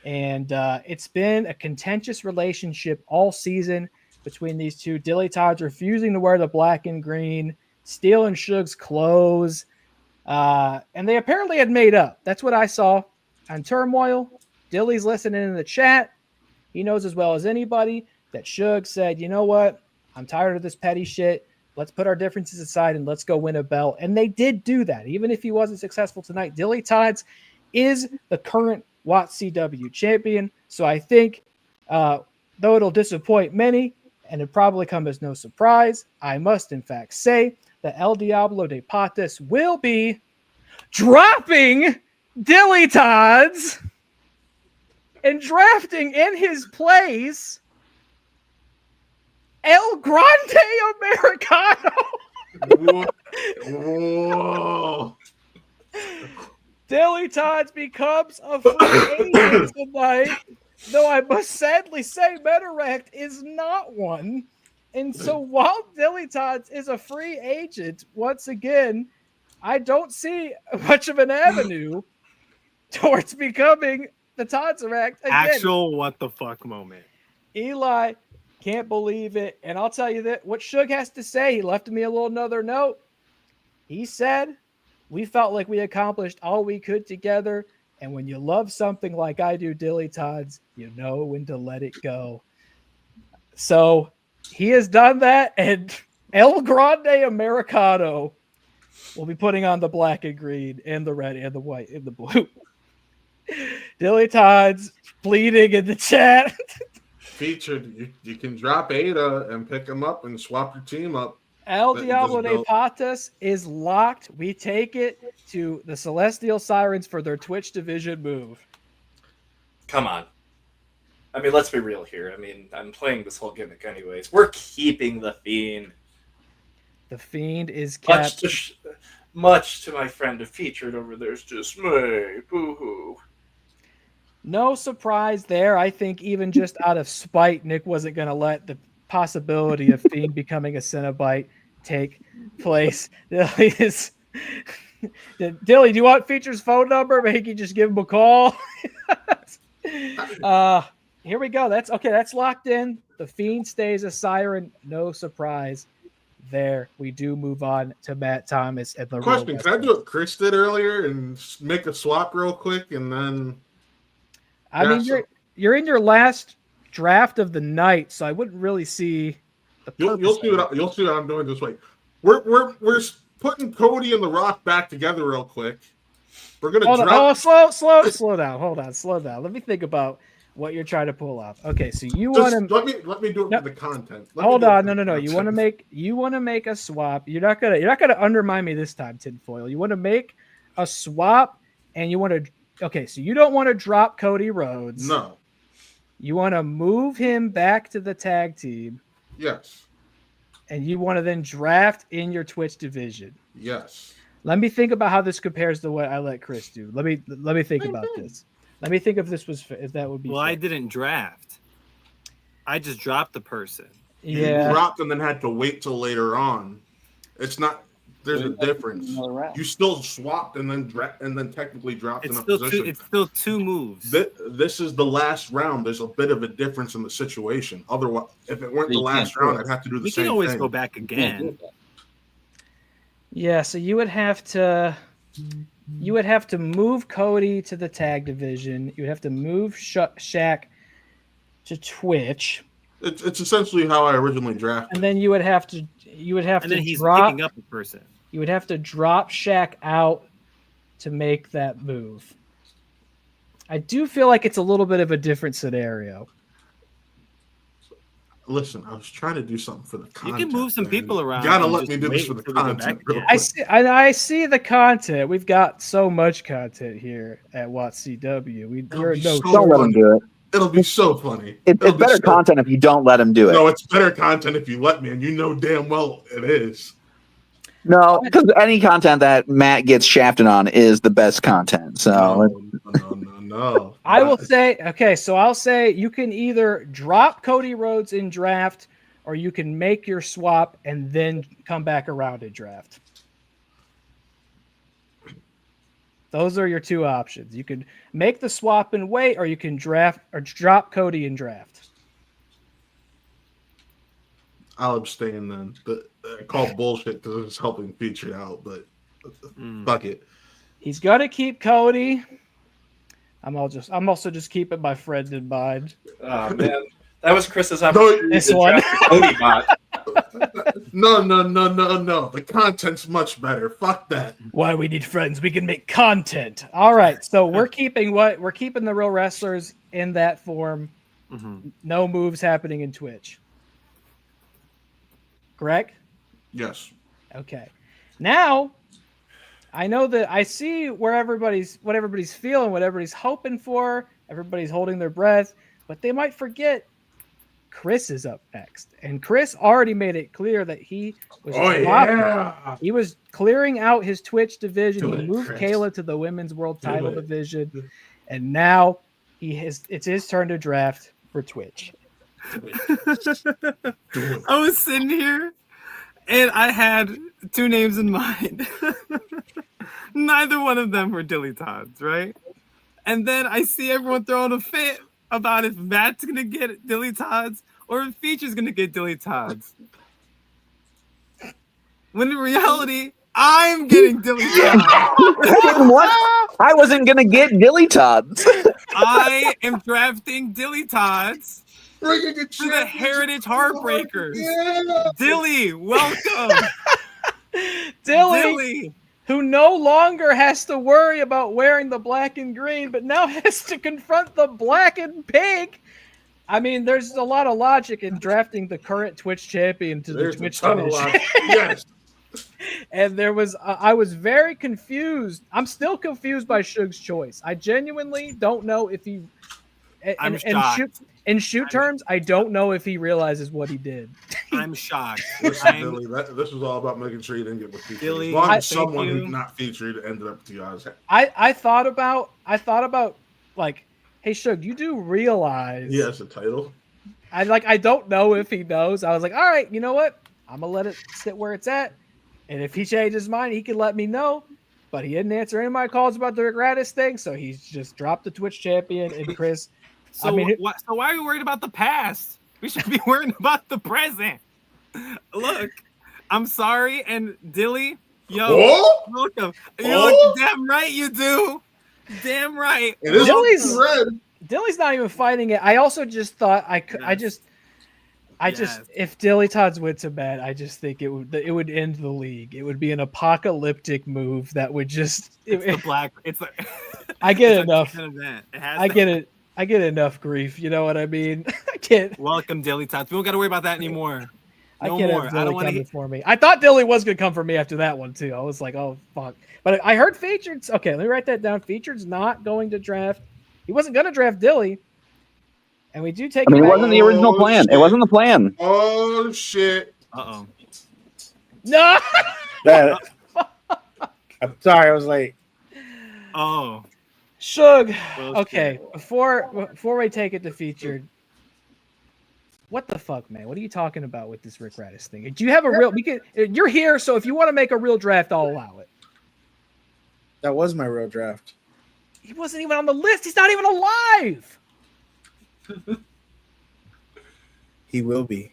and it's been a contentious relationship all season between these two. DillyTodds refusing to wear the black and green, stealing Suge's clothes, and they apparently had made up. That's what I saw on Turmoil. Dilly's listening in the chat. He knows as well as anybody that Suge said, you know what? I'm tired of this petty shit. Let's put our differences aside and let's go win a belt. And they did do that. Even if he wasn't successful tonight, DillyTodds is the current WATCW champion. So I think, though it'll disappoint many, and it probably come as no surprise, I must in fact say that El Diablo de Patas will be dropping DillyTodds and drafting in his place El Grande Americano. Whoa. DillyTodds becomes a free agent tonight, though I must sadly say MrEliMac is not one. And so while DillyTodds is a free agent, once again, I don't see much of an avenue towards becoming the Todd's-eract again. Actual what the fuck moment. Eli can't believe it. And I'll tell you that what Suge has to say, he left me a little another note. He said, we felt like we accomplished all we could together. And when you love something like I do, DillyTodds, you know when to let it go. So he has done that. And El Grande Americano will be putting on the black and green and the red and the white and the blue. DillyTodds bleeding in the chat. Featured, you can drop Ada and pick him up and swap your team up. El Diablo de Patas is locked. We take it to the Celestial Sirens for their Twitch division move. Come on. I mean, let's be real here. I mean, I'm playing this whole gimmick anyways. We're keeping the Fiend. The Fiend is kept. Much to my friend Featured over there's dismay. Boo-hoo. No surprise there. I think even just out of spite, Nick wasn't going to let the possibility of Fiend becoming a Cenobite take place. Dilly, do you want Feature's phone number? Maybe you can just give him a call. Here we go. That's locked in. The Fiend stays a Siren. No surprise there. We do move on to Matt Thomas at the question. Can I do what Chris did earlier and make a swap real quick and then? I mean, you're in your last draft of the night, so I wouldn't really see the you'll see what I'm doing this way. We're putting Cody and The Rock back together real quick. We're gonna slow down. Hold on, slow down. Let me think about what you're trying to pull off. Okay, so you want to let me do it for the content. Hold on, no. You want to make a swap. You're not gonna undermine me this time, Tinfoil. You want to make a swap, and you want to. Okay, so you don't want to drop Cody Rhodes. No. You want to move him back to the tag team. Yes. And you want to then draft in your Twitch division. Yes. Let me think about how this compares to what I let Chris do. Let me think about this. Let me think if that would be. Well, fair. I didn't draft. I just dropped the person. Yeah. You dropped and then had to wait till later on. It's not. There's a difference. You still swapped and then technically dropped in a position. It's still two moves. This is the last round. There's a bit of a difference in the situation. Otherwise, if it weren't the last round, I'd have to do the same thing. You can always go back again. Yeah, so you would have to move Cody to the tag division. You would have to move Shaq to Twitch. It's essentially how I originally drafted. And then you would have to and then he's drop, picking up a person. You would have to drop Shaq out to make that move. I do feel like it's a little bit of a different scenario. Listen, I was trying to do something for the content. You can move some people around. You gotta let me do this for the content. I see the content. We've got so much content here at WATCW. Don't let him do it. It'll be so funny. It's better content if you don't let him do it. No, it's better content if you let me, and you know damn well it is. No, because any content that Matt gets shafted on is the best content. So no. I will say, okay, so I'll say you can either drop Cody Rhodes in draft, or you can make your swap and then come back around in draft. Those are your two options. You can make the swap and wait, or you can draft or drop Cody in draft. I'll abstain then. But I call bullshit because it's helping feature out, but fuck it. He's gonna keep Cody. I'm also just keeping my friend in mind. Oh man, that was Chris's opportunity. This one. Cody bot. No. The content's much better. Fuck that. Why we need friends? We can make content. All right, so we're keeping the real wrestlers in that form. Mm-hmm. No moves happening in Twitch. Correct? Yes. Okay. Now, I know that I see what everybody's feeling, what everybody's hoping for. Everybody's holding their breath, but they might forget Chris is up next. And Chris already made it clear that he was he was clearing out his Twitch division. He moved Kayla to the women's world title division. And now it's his turn to draft for Twitch. I was sitting here and I had two names in mind. Neither one of them were DillyTodds, right? And then I see everyone throwing a fit about if Matt's gonna get DillyTodds or if Feature's gonna get DillyTodds. When in reality, I'm getting DillyTodds. What? I wasn't gonna get DillyTodds. I am drafting DillyTodds for the Heritage Heartbreakers. Yeah. Dilly, welcome. Dilly, who no longer has to worry about wearing the black and green, but now has to confront the black and pink. I mean, there's a lot of logic in drafting the current Twitch champion to the Twitch division. Yes. And I was very confused. I'm still confused by Suge's choice. I genuinely don't know if he, in shoot terms, I don't know if he realizes what he did. I'm shocked. Listen, Billy, this was all about making sure you didn't get featured. Billy, as long as someone who's not featured ended up to yours. I thought about like, hey Suge, you do realize he has a title. I don't know if he knows. I was like, all right, you know what? I'm gonna let it sit where it's at. And if he changes his mind, he can let me know. But he didn't answer any of my calls about the Rick Radis thing, so he's just dropped the Twitch champion. And Chris, so why are we worried about the past? We should be worried about the present. Look, I'm sorry, and Dilly, welcome. Look, damn right you do. Damn right. Dilly's not even fighting it. I also just thought if DillyTodds went to bed, I just think it would end the league. It would be an apocalyptic move that would just. I get enough. I get enough grief. You know what I mean? I can't. Welcome, DillyTodds. We don't got to worry about that anymore. I can't have Dilly coming for me. I thought Dilly was gonna come for me after that one too. I was like, oh fuck. But I heard Featured's okay. Let me write that down. Featured's not going to draft. He wasn't gonna draft Dilly. And we do take. I mean, it wasn't the original plan. Shit. It wasn't the plan. Oh shit! No. I'm sorry, I was late. Oh, Suge. Okay, before we take it to Featured, what the fuck, man? What are you talking about with this Rick Radis thing? Do you have a real? You're here, so if you want to make a real draft, I'll allow it. That was my real draft. He wasn't even on the list. He's not even alive. He will be.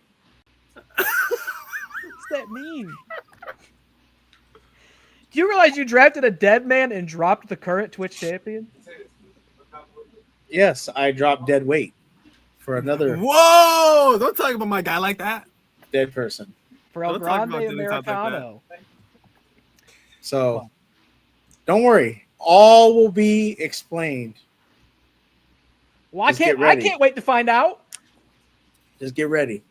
What does that mean? Do you realize you drafted a dead man and dropped the current Twitch champion? Yes, I dropped dead weight for another. Whoa! Don't talk about my guy like that. Dead person. For El Grande Americano. So, don't worry. All will be explained. Well, I can't wait to find out. Just get ready.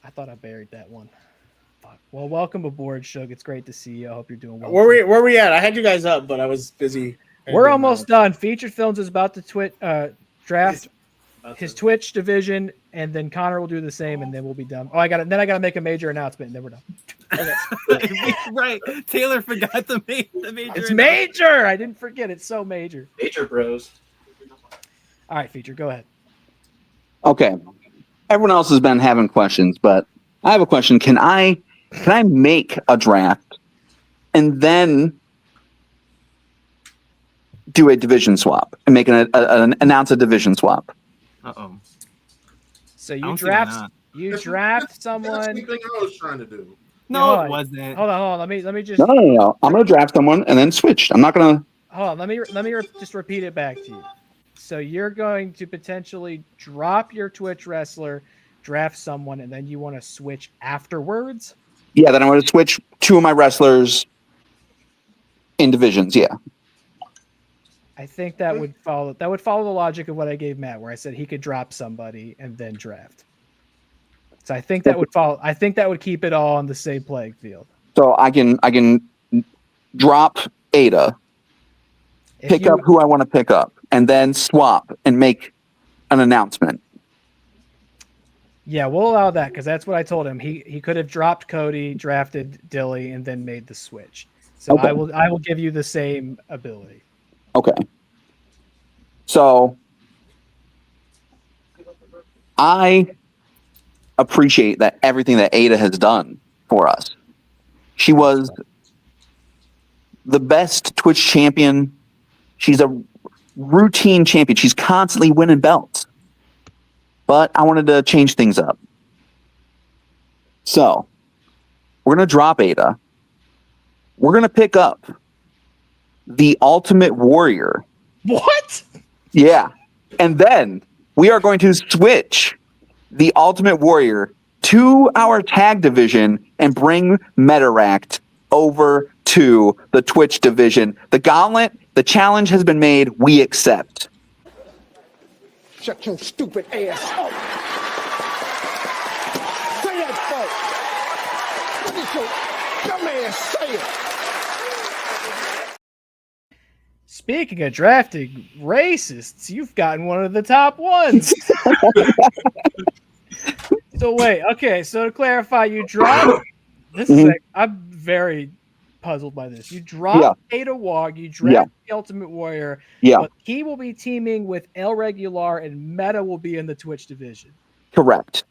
I thought I buried that one. Fuck. Well, welcome aboard, Suge. It's great to see you. I hope you're doing well. Where we at? I had you guys up, but I was busy. We're almost done. Featured Films is about to draft his Twitch division, and then Connor will do the same, and then we'll be done. I got to make a major announcement, and then we're done. Okay. Right. Taylor forgot the major. It's major. I didn't forget. It's so major. Major bros. All right, Feature, go ahead. Okay. Everyone else has been having questions, but I have a question. Can I make a draft and then do a division swap and make announce a division swap? Uh-oh. So you draft someone. That's the thing I was trying to do. No, it wasn't. Hold on. Let me just. No. I'm gonna draft someone and then switch. I'm not gonna. Hold on. Let me just repeat it back to you. So you're going to potentially drop your Twitch wrestler, draft someone, and then you want to switch afterwards? Yeah, then I want to switch two of my wrestlers in divisions. Yeah. I think that would follow the logic of what I gave Matt, where I said he could drop somebody and then draft. So I think that would follow. I think that would keep it all on the same playing field. So I can drop Ada, pick up who I want to pick up, and then swap and make an announcement. Yeah, we'll allow that because that's what I told him. He could have dropped Cody, drafted Dilly, and then made the switch. So okay. I will give you the same ability. Okay. So I appreciate that everything that Ada has done for us. She was the best Twitch champion. She's a routine champion. She's constantly winning belts. But I wanted to change things up. So we're going to drop Ada. We're going to pick up the Ultimate Warrior. What? Yeah. And then we are going to switch the Ultimate Warrior to our tag division and bring Metaract over to the Twitch division. The gauntlet, the challenge has been made. We accept. Shut your stupid ass up. Say that fuck. What did your dumb ass say it? Speaking of drafting racists, you've gotten one of the top ones. So wait, okay. So to clarify, you dropped. I'm very puzzled by this. You dropped Ada Wog. You drafted the Ultimate Warrior. Yeah. But he will be teaming with El Regular, and Meta will be in the Twitch division. Correct.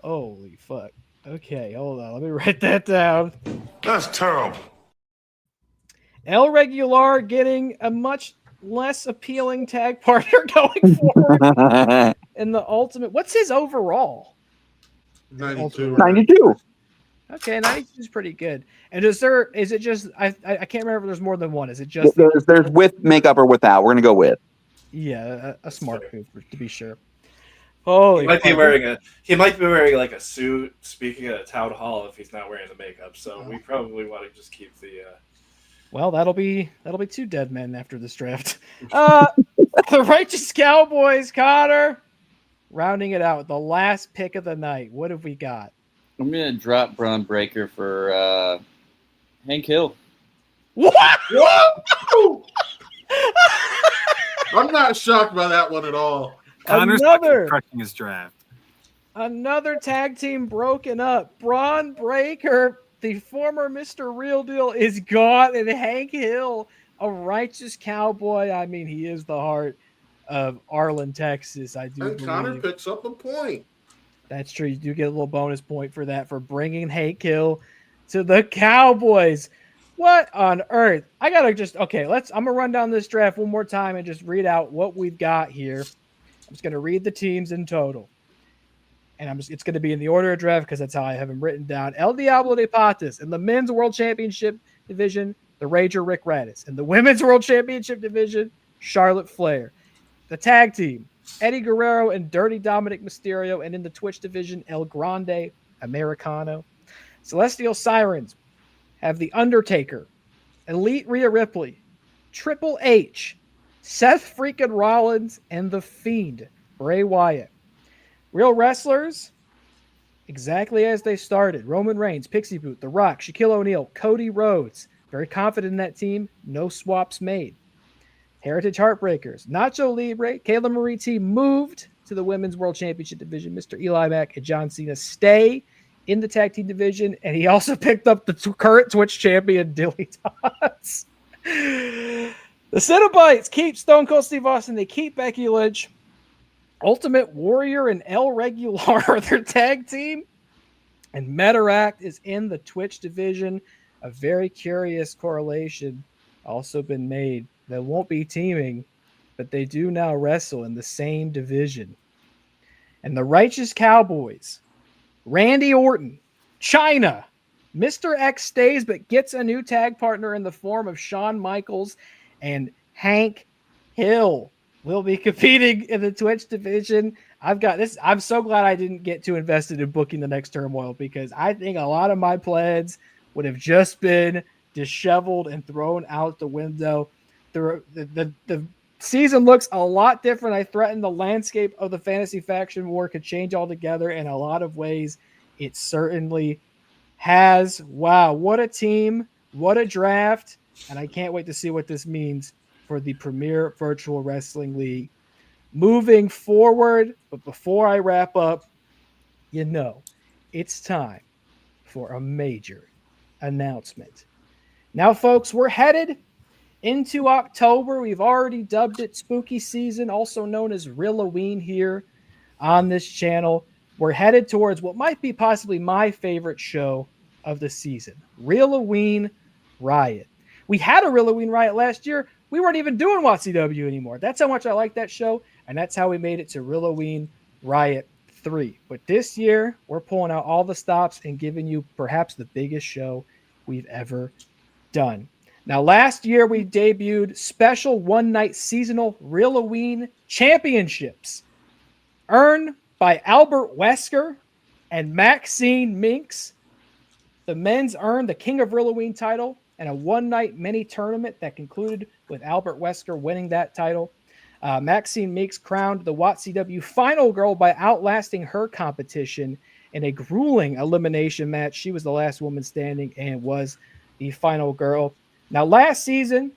Holy fuck. Okay, hold on. Let me write that down. That's terrible. El Regular getting a much less appealing tag partner going forward. And the Ultimate, what's his overall? 92. 92. Okay, 92 is pretty good. And is it just I can't remember if there's more than one. Is it just there's with makeup or without? We're gonna go with. Yeah, a smart move to be sure. Holy he might be wearing like a suit speaking at a town hall if he's not wearing the makeup. So we probably want to just keep the Well, that'll be two dead men after this draft. The Righteous Cowboys, Connor. Rounding it out, the last pick of the night. What have we got? I'm gonna drop Braun Breaker for Hank Hill. What? Whoa! I'm not shocked by that one at all. Connor's crushing his draft. Another tag team broken up. Braun Breaker, the former Mr. Real Deal, is gone, and Hank Hill, a Righteous Cowboy. I mean, he is the heart of Arlen, Texas. I do And believe. Connor picks up a point. That's true. You do get a little bonus point for that, for bringing Hank Hill to the Cowboys. What on earth? I'm gonna run down this draft one more time and just read out what we've got here. I'm just gonna read the teams in total. And it's gonna be in the order of draft because that's how I have them written down. El Diablo de Patas in the men's world championship division, the Rager Rick Radis. In the women's world championship division, Charlotte Flair. The tag team, Eddie Guerrero and Dirty Dominic Mysterio, and in the Twitch division, El Grande Americano. Celestial Sirens have The Undertaker, Elite Rhea Ripley, Triple H, Seth freaking Rollins, and The Fiend, Bray Wyatt. Real Wrestlers, exactly as they started. Roman Reigns, Pixie Boot, The Rock, Shaquille O'Neal, Cody Rhodes. Very confident in that team. No swaps made. Heritage Heartbreakers, Nacho Libre, Kayla Marie T moved to the Women's World Championship division. MrEliMac and John Cena stay in the tag team division, and he also picked up the current Twitch champion, DillyTodds. The Cenobites keep Stone Cold Steve Austin. They keep Becky Lynch. Ultimate Warrior and El Regular are their tag team. And Metaract is in the Twitch division. A very curious correlation also been made. They won't be teaming, but they do now wrestle in the same division. And the Righteous Cowboys, Randy Orton, China, Mr. X stays but gets a new tag partner in the form of Shawn Michaels, and Hank Hill will be competing in the Twitch division. I've got this. I'm so glad I didn't get too invested in booking the next Turmoil, because I think a lot of my plans would have just been disheveled and thrown out the window. The season looks a lot different. I threatened the landscape of the fantasy faction war could change altogether in a lot of ways. It certainly has. Wow, what a team, what a draft, and I can't wait to see what this means for the Premier Virtual Wrestling League moving forward. But before I wrap up, it's time for a major announcement. Now, folks, we're headed into October. We've already dubbed it Spooky Season, also known as Rilloween here on this channel. We're headed towards what might be possibly my favorite show of the season, Rilloween Riot. We had a Rilloween Riot last year. We weren't even doing WATCW anymore. That's how much I like that show, and that's how we made it to Rilloween Riot 3. But this year, we're pulling out all the stops and giving you perhaps the biggest show we've ever done. Now, last year, we debuted special one-night seasonal Rilloween championships earned by Albert Wesker and Maxine Minks. The men's earned the King of Rilloween title and a one-night mini tournament that concluded with Albert Wesker winning that title. Maxine Meeks crowned the WATCW final girl by outlasting her competition in a grueling elimination match. She was the last woman standing and was the final girl. Now, last season,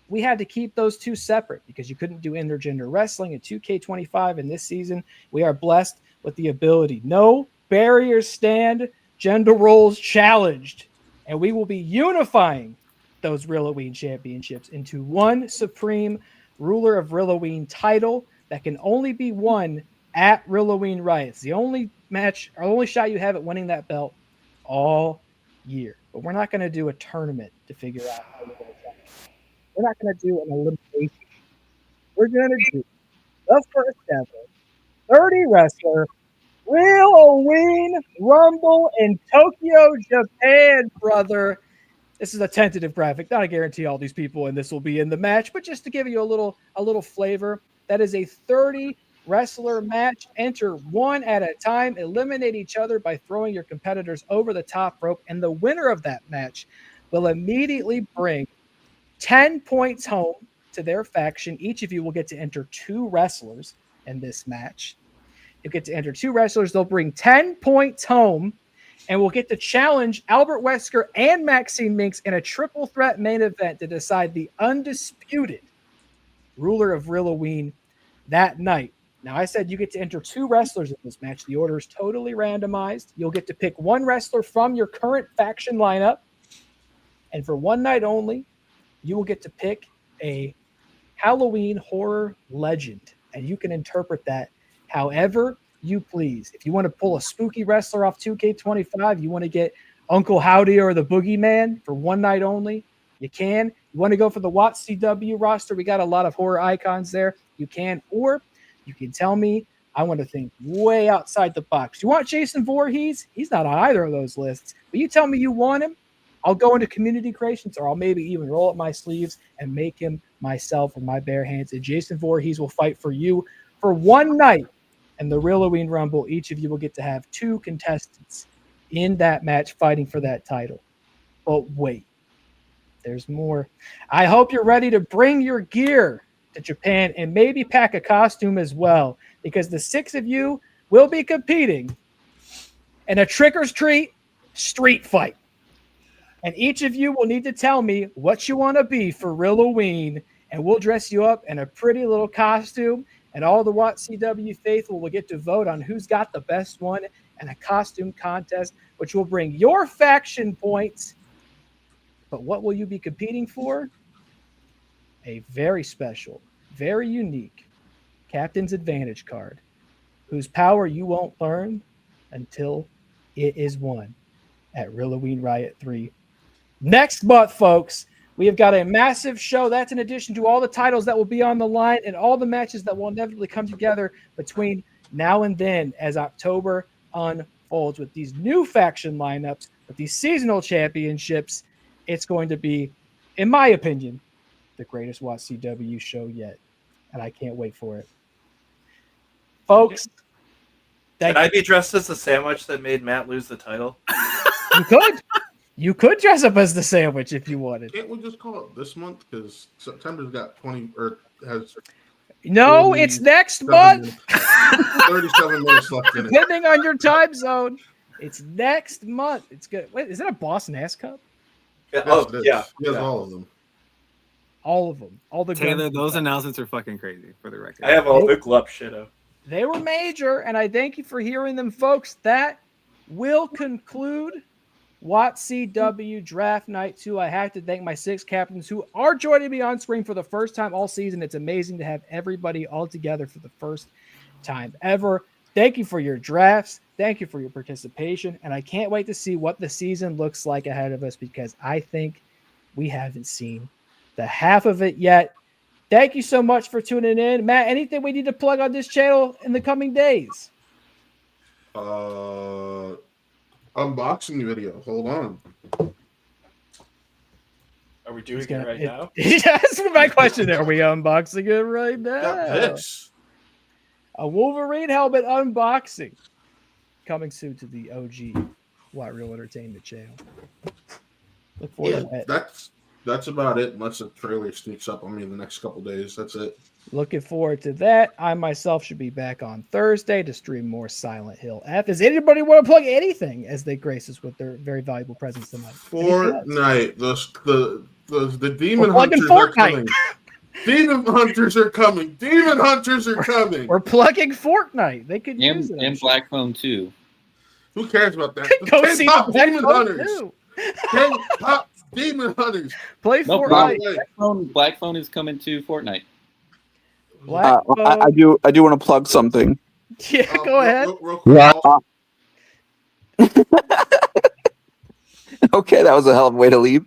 we had to keep those two separate because you couldn't do intergender wrestling in 2K25. And this season, we are blessed with the ability. No barriers stand, gender roles challenged. And we will be unifying those Rilloween championships into one supreme ruler of Rilloween title that can only be won at Rilloween Riot. It's the only match or only shot you have at winning that belt all year. But we're not going to do a tournament to figure out how we're going to try. We're not going to do an elimination. We're going to do the first ever 30 wrestler Rilloween Rumble in Tokyo, Japan, brother. This is a tentative graphic. Not a guarantee all these people and this will be in the match, but just to give you a little flavor, that is a 30 wrestler match. Enter one at a time, eliminate each other by throwing your competitors over the top rope, and the winner of that match will immediately bring 10 points home to their faction. Each of you will get to enter 2 wrestlers in this match. You get to enter 2 wrestlers. They'll bring 10 points home, and we'll get to challenge Albert Wesker and Maxine Minks in a triple threat main event to decide the undisputed ruler of Rilloween that night. Now, I said you get to enter 2 wrestlers in this match. The order is totally randomized. You'll get to pick 1 wrestler from your current faction lineup, and for one night only, you will get to pick a Halloween horror legend, and you can interpret that however you please. If you want to pull a spooky wrestler off 2K25, you want to get Uncle Howdy or the Boogeyman for one night only, you can. You want to go for the WATCW roster, we got a lot of horror icons there, you can. Or you can tell me, I want to think way outside the box. You want Jason Voorhees? He's not on either of those lists. But you tell me you want him, I'll go into community creations, or I'll maybe even roll up my sleeves and make him myself with my bare hands. And Jason Voorhees will fight for you for one night. And the Rilloween Rumble, each of you will get to have 2 contestants in that match fighting for that title. But wait, there's more. I hope you're ready to bring your gear to Japan and maybe pack a costume as well, because the 6 of you will be competing in a trick-or-treat street fight. And each of you will need to tell me what you want to be for Rilloween and we'll dress you up in a pretty little costume, and all the WATCW faithful will get to vote on who's got the best one in a costume contest, which will bring your faction points. But what will you be competing for? A very special, very unique Captain's Advantage card, whose power you won't learn until it is won at Halloween Riot 3 next month, folks. We have got a massive show. That's in addition to all the titles that will be on the line and all the matches that will inevitably come together between now and then as October unfolds with these new faction lineups, with these seasonal championships. It's going to be, in my opinion, the greatest WATCW show yet, and I can't wait for it. Folks, can I be dressed as the sandwich that made Matt lose the title? You could. You could dress up as the sandwich if you wanted. Can't we just call it this month? Because September's got 20 or has. No, it's next month. 37 minutes left in it. Depending on your time zone, it's next month. It's good. Wait, is it a Boston Ass Cup? Yeah. He has all of them. All of them. All the Taylor, those announcements are fucking crazy, for the record. I have all the glup shit up. They were major, and I thank you for hearing them, folks. That will conclude WATCW Draft Night 2. I have to thank my 6 captains who are joining me on screen for the first time all season. It's amazing to have everybody all together for the first time ever. Thank you for your drafts. Thank you for your participation. And I can't wait to see what the season looks like ahead of us, because I think we haven't seen the half of it yet. Thank you so much for tuning in. Matt, anything we need to plug on this channel in the coming days? Unboxing video. Hold on. Are we doing it right now? That's my question. Are we unboxing it right now? Got this. A Wolverine helmet unboxing. Coming soon to the OG What Real Entertainment channel. Look forward to that. That's about it, unless the trailer sneaks up on me in the next couple days. That's it. Looking forward to that. I myself should be back on Thursday to stream more Silent Hill F. Does anybody want to plug anything as they grace us with their very valuable presence tonight? Fortnite. The Demon Hunters are coming. Demon Hunters are coming. Demon Hunters are coming. We're plugging Fortnite. They could use it. And Black Phone 2. Who cares about that? Go see K-pop Black Demon Phone Hunters. 2. K-pop Demon Hunters. Play No Fortnite. Black Phone is coming to Fortnite. I do want to plug something. Yeah, go ahead. Real quick. Okay, that was a hell of a way to leave.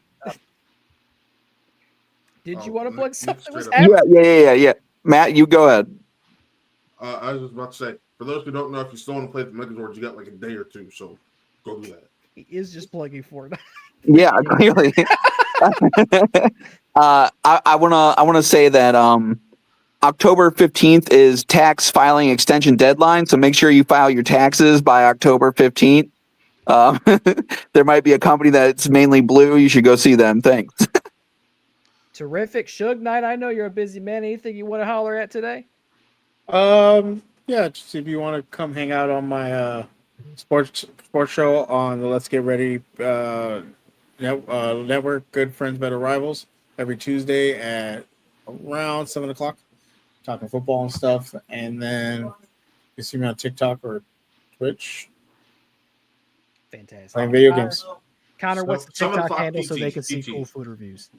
Did you want to plug something? Yeah. Matt, you go ahead. I was just about to say, for those who don't know, if you still want to play the Megazords, you got like a day or two, so go do that. He is just plugging Fortnite. Yeah, clearly. I wanna say that October 15th is tax filing extension deadline, so make sure you file your taxes by October 15th. There might be a company that's mainly blue. You should go see them. Thanks. Terrific. Suge Knight, I know you're a busy man. Anything you want to holler at today? Yeah, just if you want to come hang out on my sports show on the Let's Get Ready network, Good Friends, Better Rivals, every Tuesday at around 7 o'clock, talking football and stuff. And then you see me on TikTok or Twitch. Fantastic. Playing video games. Connor, what's the TikTok 7 handle so PT, they can see PT. cool food reviews?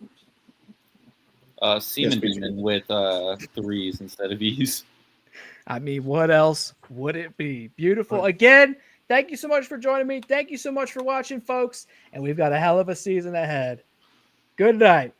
Semen Demon with 3s instead of E's. I mean, what else would it be? Beautiful. Again, thank you so much for joining me. Thank you so much for watching, folks. And we've got a hell of a season ahead. Good night.